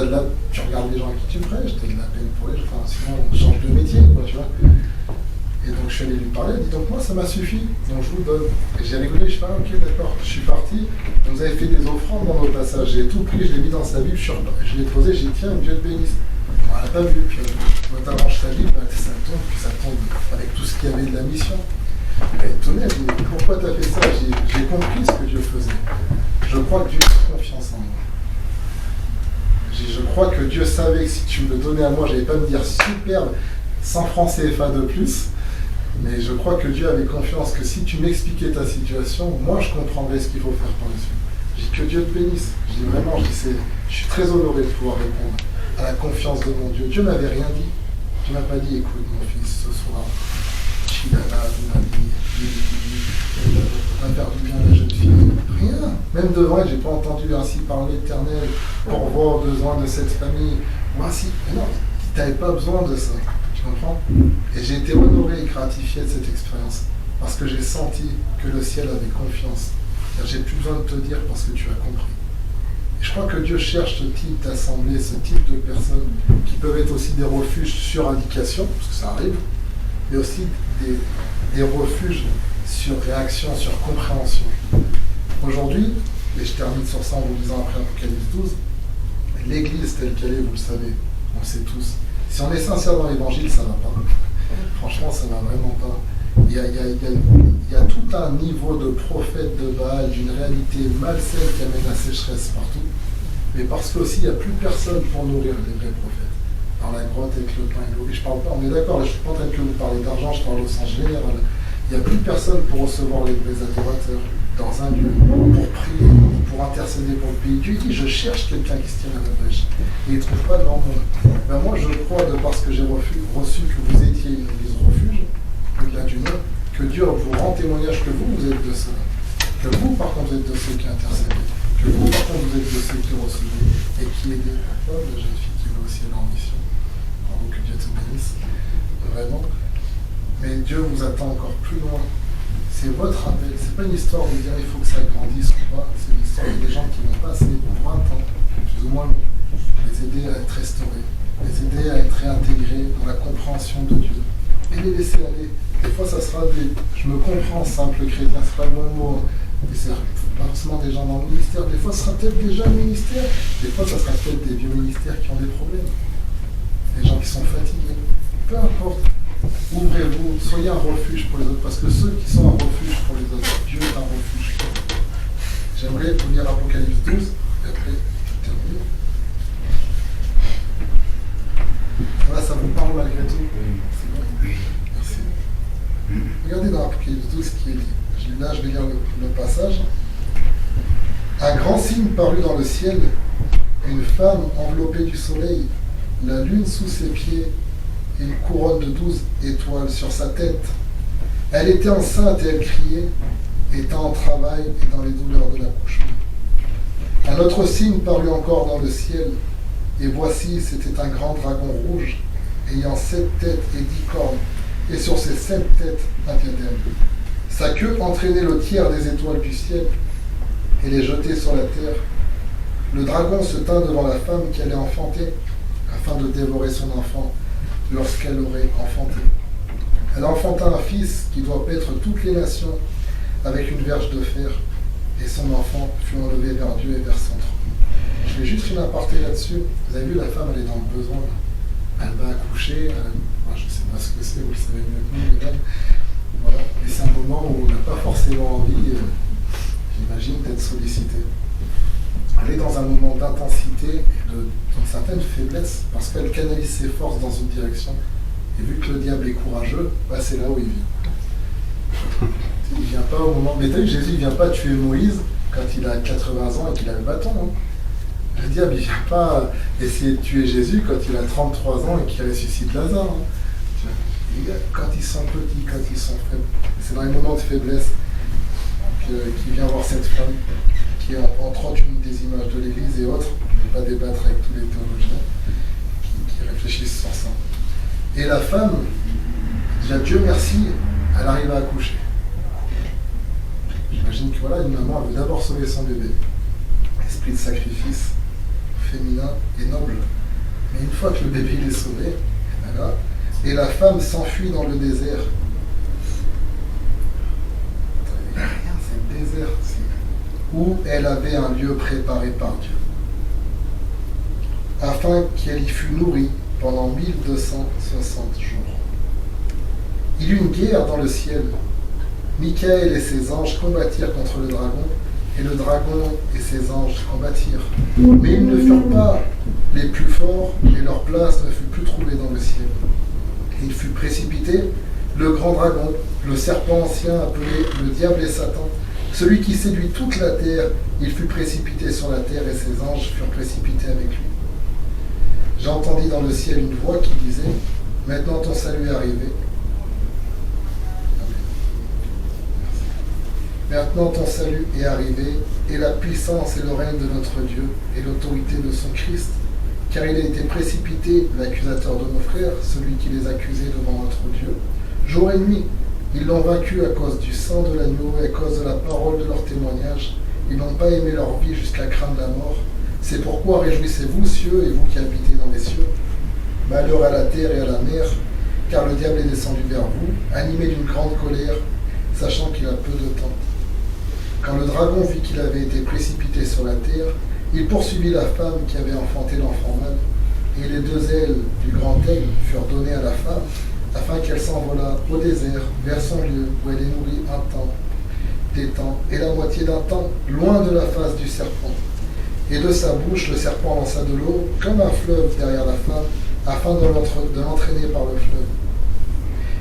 tu regardes les gens à qui tu prêches, tu as de la peine pour les gens, enfin, sinon on change de métier, quoi, tu vois. Et donc je suis allé lui parler, elle dit donc moi ça m'a suffi, donc je vous donne. Et j'ai rigolé, je fais ah, ok d'accord, je suis parti, vous avez fait des offrandes dans nos passages, j'ai tout pris, je l'ai mis dans sa Bible, je l'ai posé, j'ai dit tiens, Dieu te bénisse. Alors, elle n'a pas vu, puis quand tu arranges sa Bible, ça tombe, puis ça tombe avec tout ce qu'il y avait de la mission. Elle est étonnée, elle dit pourquoi tu as fait ça? J'ai compris ce que Dieu faisait. Je crois que Dieu a confiance en moi. Je crois que Dieu savait que si tu me le donnais à moi, je n'allais pas me dire superbe, 100 francs CFA de plus. Mais je crois que Dieu avait confiance que si tu m'expliquais ta situation, moi je comprendrais ce qu'il faut faire par la suite. Je dis que Dieu te bénisse. Je dis vraiment, je suis très honoré de pouvoir répondre à la confiance de mon Dieu. Dieu m'avait rien dit. Dieu m'a pas dit, écoute mon fils, ce soir, Chilala, on va faire du bien à la jeune fille. Rien. Même devant elle, j'ai pas entendu ainsi parler l'Éternel pour voir aux besoins de cette famille. Moi si, mais non, tu n'avais pas besoin de ça. Tu comprends? Et j'ai été honoré et gratifié de cette expérience parce que j'ai senti que le ciel avait confiance. J'ai plus besoin de te dire parce que tu as compris. Et je crois que Dieu cherche ce type d'assemblée, ce type de personnes qui peuvent être aussi des refuges sur indication, parce que ça arrive, mais aussi des refuges sur réaction, sur compréhension. Aujourd'hui, et je termine sur ça en vous disant après Apocalypse 12, l'Église telle qu'elle est, vous le savez, on le sait tous, Si on est sincère dans l'évangile, ça ne va pas. Franchement, ça ne va vraiment pas. Il y a tout un niveau de prophète de Baal, d'une réalité malsaine qui amène la sécheresse partout. Mais parce qu'aussi, il n'y a plus personne pour nourrir les vrais prophètes. Dans la grotte avec le pain et l'eau. Et je parle pas, on est d'accord, là, je ne suis pas en train de vous parler d'argent, je parle au sens général. Il n'y a plus personne pour recevoir les vrais adorateurs dans un lieu, pour prier, pour intercéder pour le pays. Dieu dit, je cherche quelqu'un qui se tient à la brèche. Et il ne trouve pas de grand monde. Ben moi, je crois, de parce que j'ai reçu que vous étiez une église refuge, au-delà du nom, que Dieu vous rend témoignage que vous êtes de cela. Que vous, par contre, vous êtes de ceux qui intercédez. Que vous, par contre, vous êtes de ceux qui recevez et qui aidez. Oh, la jeune fille qui veut aussi aller en mission. Bravo, que Dieu te bénisse. Vraiment. Mais Dieu vous attend encore plus loin. C'est votre appel. C'est pas une histoire de dire il faut que ça grandisse ou pas. C'est une histoire des gens qui vont passer pour 20 ans, plus ou moins long. Les aider à être restaurés, les aider à être réintégrés dans la compréhension de Dieu. Et les laisser aller. Des fois, ça sera des... Je me comprends, simple chrétien, c'est pas le bon mot. Et c'est pas forcément des gens dans le ministère. Des fois, ce sera peut-être des jeunes ministères. Des fois, ça sera peut-être des vieux ministères qui ont des problèmes. Des gens qui sont fatigués. Peu importe. Ouvrez-vous, soyez un refuge pour les autres, parce que ceux qui sont un refuge pour les autres, Dieu est un refuge. J'aimerais vous lire Apocalypse 12, et après, je termine. Voilà, ça vous parle malgré tout. C'est bon. Merci. Regardez dans Apocalypse 12 ce qui est dit. Là, je vais lire le passage. Un grand signe parut dans le ciel, une femme enveloppée du soleil, la lune sous ses pieds, une couronne de 12 étoiles sur sa tête. Elle était enceinte et elle criait, étant en travail et dans les douleurs de l'accouchement. Un autre signe parut encore dans le ciel, et voici, c'était un grand dragon rouge, ayant 7 têtes et 10 cornes, et sur ces 7 têtes un diadème. Sa queue entraînait le tiers des étoiles du ciel, et les jetait sur la terre. Le dragon se tint devant la femme qui allait enfanter, afin de dévorer son enfant, lorsqu'elle aurait enfanté. Elle enfanta un fils qui doit paître toutes les nations avec une verge de fer, et son enfant fut enlevé vers Dieu et vers son trône. Je fais juste une aparté là-dessus. Vous avez vu, la femme, elle est dans le besoin. Elle va accoucher. Moi, je ne sais pas ce que c'est, vous le savez mieux que nous, mesdames. Voilà. Et c'est un moment où on n'a pas forcément envie, j'imagine, d'être sollicité. Elle est dans un moment d'intensité et d'une certaine faiblesse, parce qu'elle canalise ses forces dans une direction. Et vu que le diable est courageux, bah c'est là où il vient. Il ne vient pas au moment... Mais t'as vu, Jésus ne vient pas tuer Moïse quand il a 80 ans et qu'il a le bâton. Hein. Le diable, il ne vient pas essayer de tuer Jésus quand il a 33 ans et qu'il ressuscite Lazare. Hein. Quand ils sont petits, quand ils sont faibles. C'est dans les moments de faiblesse qu'il vient voir cette femme, qui est entre autres une des images de l'Église et autres. Je ne vais pas débattre avec tous les théologiens qui réfléchissent sur ça. Et la femme, déjà Dieu merci, elle arrive à accoucher. J'imagine que voilà, une maman, elle veut d'abord sauver son bébé. Esprit de sacrifice féminin et noble. Mais une fois que le bébé il est sauvé, voilà, et la femme s'enfuit dans le désert. Il n'y a rien, c'est le désert. Où elle avait un lieu préparé par Dieu, afin qu'elle y fût nourrie pendant 1260 jours. Il y eut une guerre dans le ciel. Michaël et ses anges combattirent contre le dragon, et le dragon et ses anges combattirent. Mais ils ne furent pas les plus forts, et leur place ne fut plus trouvée dans le ciel. Et il fut précipité, le grand dragon, le serpent ancien appelé le diable et Satan, celui qui séduit toute la terre, il fut précipité sur la terre et ses anges furent précipités avec lui. J'entendis dans le ciel une voix qui disait « Maintenant ton salut est arrivé. Maintenant ton salut est arrivé, et la puissance et le règne de notre Dieu, et l'autorité de son Christ, car il a été précipité, l'accusateur de nos frères, celui qui les accusait devant notre Dieu. Jour et nuit, ils l'ont vaincu à cause du sang de l'agneau et à cause de la parole de leur témoignage. Ils n'ont pas aimé leur vie jusqu'à craindre la mort. C'est pourquoi réjouissez-vous, cieux, et vous qui habitez dans les cieux. Malheur à la terre et à la mer, car le diable est descendu vers vous, animé d'une grande colère, sachant qu'il a peu de temps. Quand le dragon vit qu'il avait été précipité sur la terre, il poursuivit la femme qui avait enfanté l'enfant mâle, Et les 2 ailes du grand aigle furent données à la femme, afin qu'elle s'envolât au désert, vers son lieu, où elle est nourrie un temps, des temps, et la moitié d'un temps, loin de la face du serpent. Et de sa bouche, le serpent lança de l'eau, comme un fleuve derrière la femme, afin de l'entraîner par le fleuve.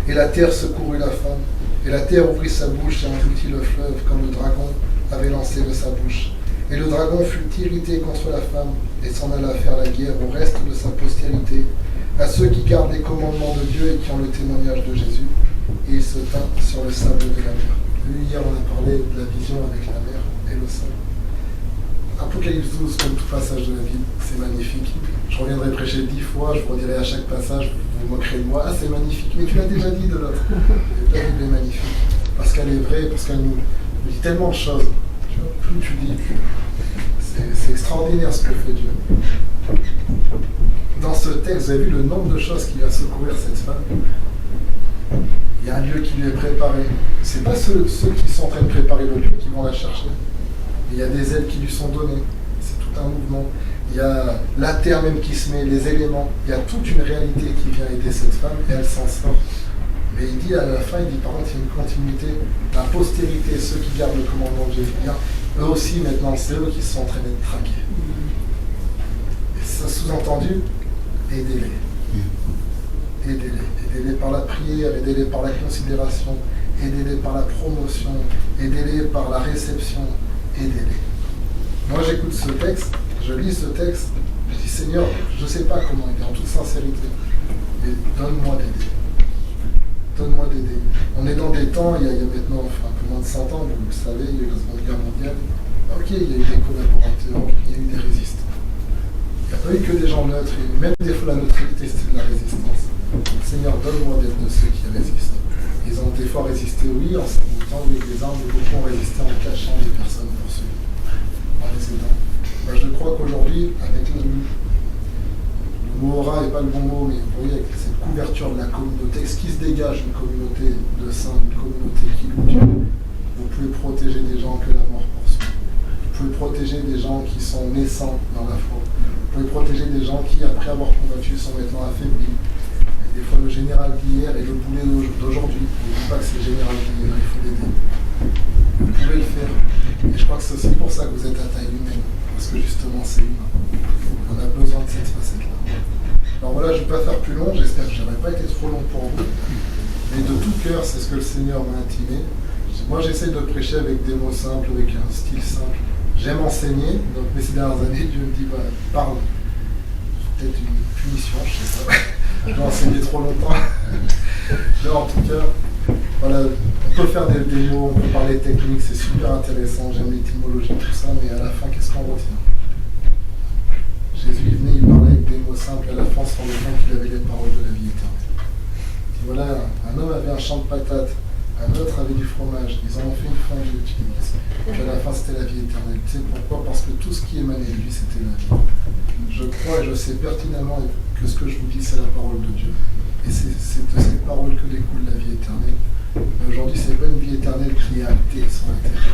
Et la terre secourut la femme, et la terre ouvrit sa bouche et engloutit le fleuve, comme le dragon avait lancé de sa bouche. Et le dragon fut irrité contre la femme, et s'en alla faire la guerre au reste de sa postérité, à ceux qui gardent les commandements de Dieu et qui ont le témoignage de Jésus. Et il se tint sur le sable de la mer. Hier, on a parlé de la vision avec la mer et le sable. Apocalypse 12, comme tout passage de la Bible, c'est magnifique. Je reviendrai prêcher 10 fois, je vous redirai à chaque passage, vous vous moquerez de moi. Ah, c'est magnifique, mais tu l'as déjà dit de l'autre. La Bible est magnifique, parce qu'elle est vraie, parce qu'elle nous dit tellement de choses. Tu vois, plus tu dis, c'est extraordinaire ce que fait Dieu. Dans ce texte, vous avez vu le nombre de choses qui va secourir cette femme. Il y a un lieu qui lui est préparé. Ce n'est pas ceux qui sont en train de préparer le lieu qui vont la chercher. Il y a des ailes qui lui sont données. C'est tout un mouvement. Il y a la terre même qui se met, les éléments. Il y a toute une réalité qui vient aider cette femme et elle s'en sort. Mais il dit à la fin, il dit par contre, il y a une continuité. La postérité, ceux qui gardent le commandement de Jésus, eux aussi maintenant, c'est eux qui se sont entraînés de traquer. Et ça sous-entendu, aidez-les. Aidez-les. Aidez-les par la prière, aidez-les par la considération, aidez-les par la promotion, aidez-les par la réception, aidez-les. Moi j'écoute ce texte, je lis ce texte, je dis Seigneur, je ne sais pas comment aider, en toute sincérité, mais donne-moi d'aider. Donne-moi d'aider. On est dans des temps, il y a maintenant un peu moins de 100 ans, vous le savez, il y a eu la Seconde Guerre mondiale. Ok, il y a eu des collaborateurs, il y a eu des résistants. Il n'y a pas eu que des gens neutres, et même des fois la neutralité c'était de la résistance. Seigneur, donne-moi d'être de ceux qui résistent. Ils ont des fois résisté, oui, en s'abotant, oui, les armes, mais beaucoup ont résisté en cachant les personnes poursuivies, en les aidant. Moi, je crois qu'aujourd'hui, avec le mot aura n'est pas le bon mot, mais vous voyez, avec cette couverture de la communauté, ce qui se dégage d'une communauté de saints, d'une communauté qui loue Dieu, vous pouvez protéger des gens que la mort poursuit. Vous pouvez protéger des gens qui sont naissants dans la foi. Vous pouvez protéger des gens qui, après avoir combattu, sont maintenant affaiblis. Et des fois, le général d'hier et le boulet d'aujourd'hui, je ne dis pas que c'est le général d'hier, il faut l'aider. Vous pouvez le faire. Et je crois que c'est aussi pour ça que vous êtes à taille humaine, parce que justement, c'est humain. On a besoin de cette facette-là. Alors voilà, je ne vais pas faire plus long, j'espère que je n'aurai pas été trop long pour vous. Mais de tout cœur, c'est ce que le Seigneur m'a intimé. Moi, j'essaie de prêcher avec des mots simples, avec un style simple. J'aime enseigner, donc, mais ces dernières années, Dieu me dit, voilà, parle. Peut-être une punition, je ne sais pas. Je dois enseigner trop longtemps. Mais en tout cas, voilà, on peut faire des mots, on peut parler technique, c'est super intéressant, j'aime l'étymologie, tout ça, mais à la fin, qu'est-ce qu'on retient? Jésus est venu, il parlait avec des mots simples, à la fin, on se rendait compte qu'il avait les paroles de la vie éternelle. Et voilà, un homme avait un champ de patates, un autre avait du fromage, ils en ont fait une fondue, et puis à la fin, c'était la vie éternelle. Tu sais pourquoi? Parce que tout ce qui émanait de lui, c'était la vie. Je crois et je sais pertinemment que ce que je vous dis, c'est la parole de Dieu. Et c'est de cette parole que découle la vie éternelle. Mais aujourd'hui, ce n'est pas une vie éternelle qui est actée sur la terre.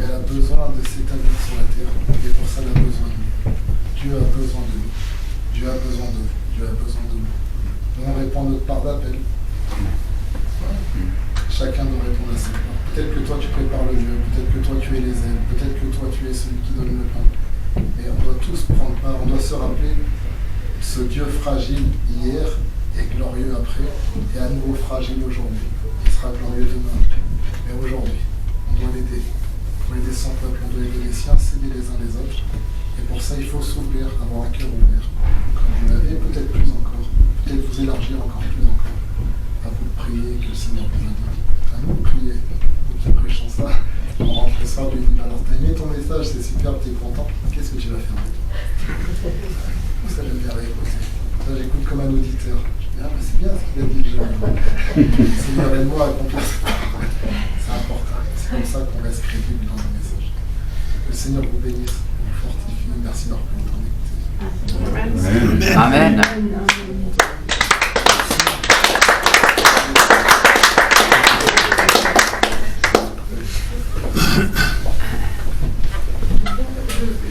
Elle a besoin de s'établir sur la terre. Et pour ça, elle a besoin de nous. Dieu a besoin de nous. Dieu a besoin de vous. Dieu a besoin de nous. Nous, on répond à notre part d'appel. Chacun doit répondre à cette part. Peut-être que toi, tu prépares le lieu. Peut-être que toi, tu es les ailes. Peut-être que toi, tu es celui qui donne le pain. Et on doit tous prendre part. On doit se rappeler ce Dieu fragile hier et glorieux après, et à nouveau fragile aujourd'hui. Il sera glorieux demain. Mais aujourd'hui, on doit l'aider. On doit aider son peuple, on doit aider les siens, s'aider les uns les autres. Et pour ça, il faut s'ouvrir, avoir un cœur ouvert. Comme vous l'avez, peut-être plus encore. Peut-être vous élargir encore plus encore. À vous de prier, que le Seigneur vous indique. À nous de prier. Nous qui prêchons ça, on rentre le soir, je lui dis, alors t'as aimé ton message, c'est super, t'es content. Qu'est-ce que tu vas faire avec toi? Ça, j'aime bien réécouter. Ça, j'écoute comme un auditeur. Je dis, ah, bah, c'est bien ce qu'il a dit, le Seigneur aide-moi à accomplir ça. C'est important. C'est comme ça qu'on reste crédible dans le message. Que le Seigneur vous bénisse, vous fortifie. Merci d'avoir pris le temps d'écouter. Amen.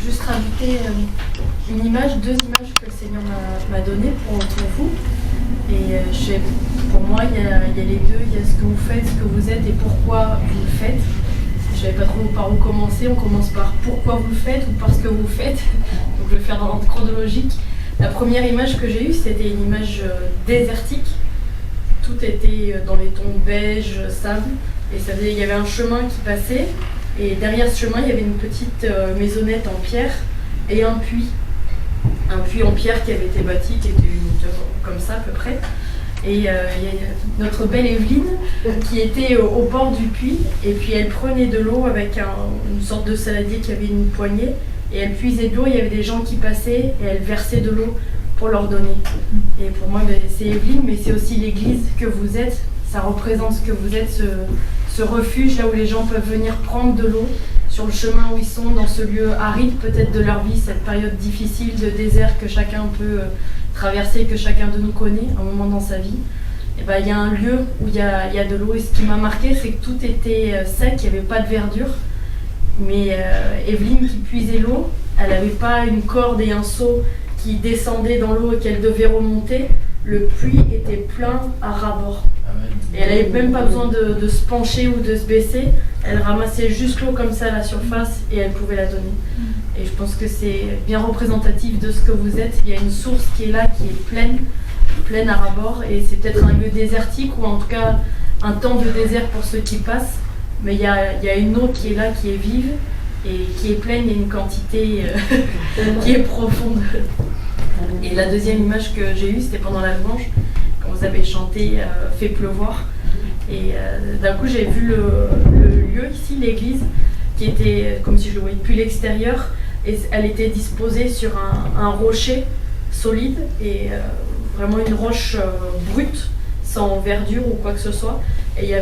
Juste rajouter une image, deux images que le Seigneur m'a données pour vous. Et pour moi, il y a les deux. Il y a ce que vous faites, ce que vous êtes et pourquoi vous le faites. Je ne savais pas trop par où commencer. On commence par pourquoi vous le faites ou par ce que vous faites. Donc je vais faire dans l'ordre chronologique. La première image que j'ai eue, c'était une image désertique. Tout était dans les tons beige, sable. Et il y avait un chemin qui passait. Et derrière ce chemin, il y avait une petite maisonnette en pierre et un puits. Un puits en pierre qui avait été bâti, qui était une hauteur comme ça à peu près. Et il y a notre belle Evelyne qui était au bord du puits. Et puis elle prenait de l'eau avec une sorte de saladier qui avait une poignée. Et elle puisait de l'eau, il y avait des gens qui passaient et elle versait de l'eau pour leur donner. Et pour moi, c'est Evelyne, mais c'est aussi l'église que vous êtes. Ça représente ce que vous êtes, ce refuge là où les gens peuvent venir prendre de l'eau sur le chemin où ils sont, dans ce lieu aride peut-être de leur vie, cette période difficile de désert que chacun peut traverser, que chacun de nous connaît, un moment dans sa vie. Et ben, il y a un lieu où il y a de l'eau. Et ce qui m'a marqué, c'est que tout était sec, il n'y avait pas de verdure. Mais Evelyne qui puisait l'eau, elle n'avait pas une corde et un seau qui descendaient dans l'eau et qu'elle devait remonter. Le puits était plein à ras-bord. Et elle n'avait même pas besoin de se pencher ou de se baisser. Elle ramassait juste l'eau comme ça à la surface et elle pouvait la donner. Et je pense que c'est bien représentatif de ce que vous êtes. Il y a une source qui est là, qui est pleine à ras-bord. Et c'est peut-être un lieu désertique ou en tout cas un temps de désert pour ceux qui passent. Mais il y a une eau qui est là, qui est vive et qui est pleine. Il y a une quantité qui est profonde. Et la deuxième image que j'ai eue, c'était pendant la louange, quand vous avez chanté « Fait pleuvoir ». Et d'un coup, j'ai vu le lieu ici, l'église, qui était comme si je le voyais depuis l'extérieur. Et elle était disposée sur un rocher solide et vraiment une roche brute, sans verdure ou quoi que ce soit. Et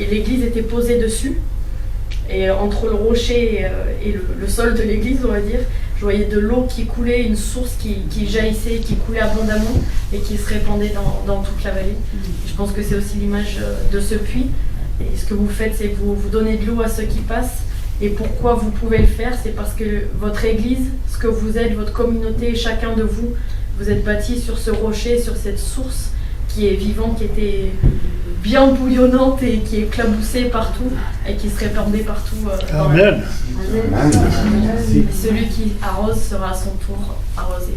l'église était posée dessus. Et entre le rocher et le sol de l'église, on va dire, je voyais de l'eau qui coulait, une source qui jaillissait, qui coulait abondamment et qui se répandait dans toute la vallée. Et je pense que c'est aussi l'image de ce puits. Et ce que vous faites, c'est que vous donnez de l'eau à ceux qui passent. Et pourquoi vous pouvez le faire, c'est parce que votre église, ce que vous êtes, votre communauté, chacun de vous, vous êtes bâtis sur ce rocher, sur cette source qui est vivante, qui était bien bouillonnante et qui éclaboussait partout et qui se répandait partout. Amen. Celui qui arrose sera à son tour arrosé.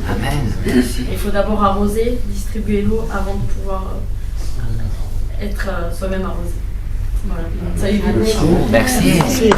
Amen. Il faut d'abord arroser, distribuer l'eau avant de pouvoir être soi-même arrosé. Voilà. Salut. Merci.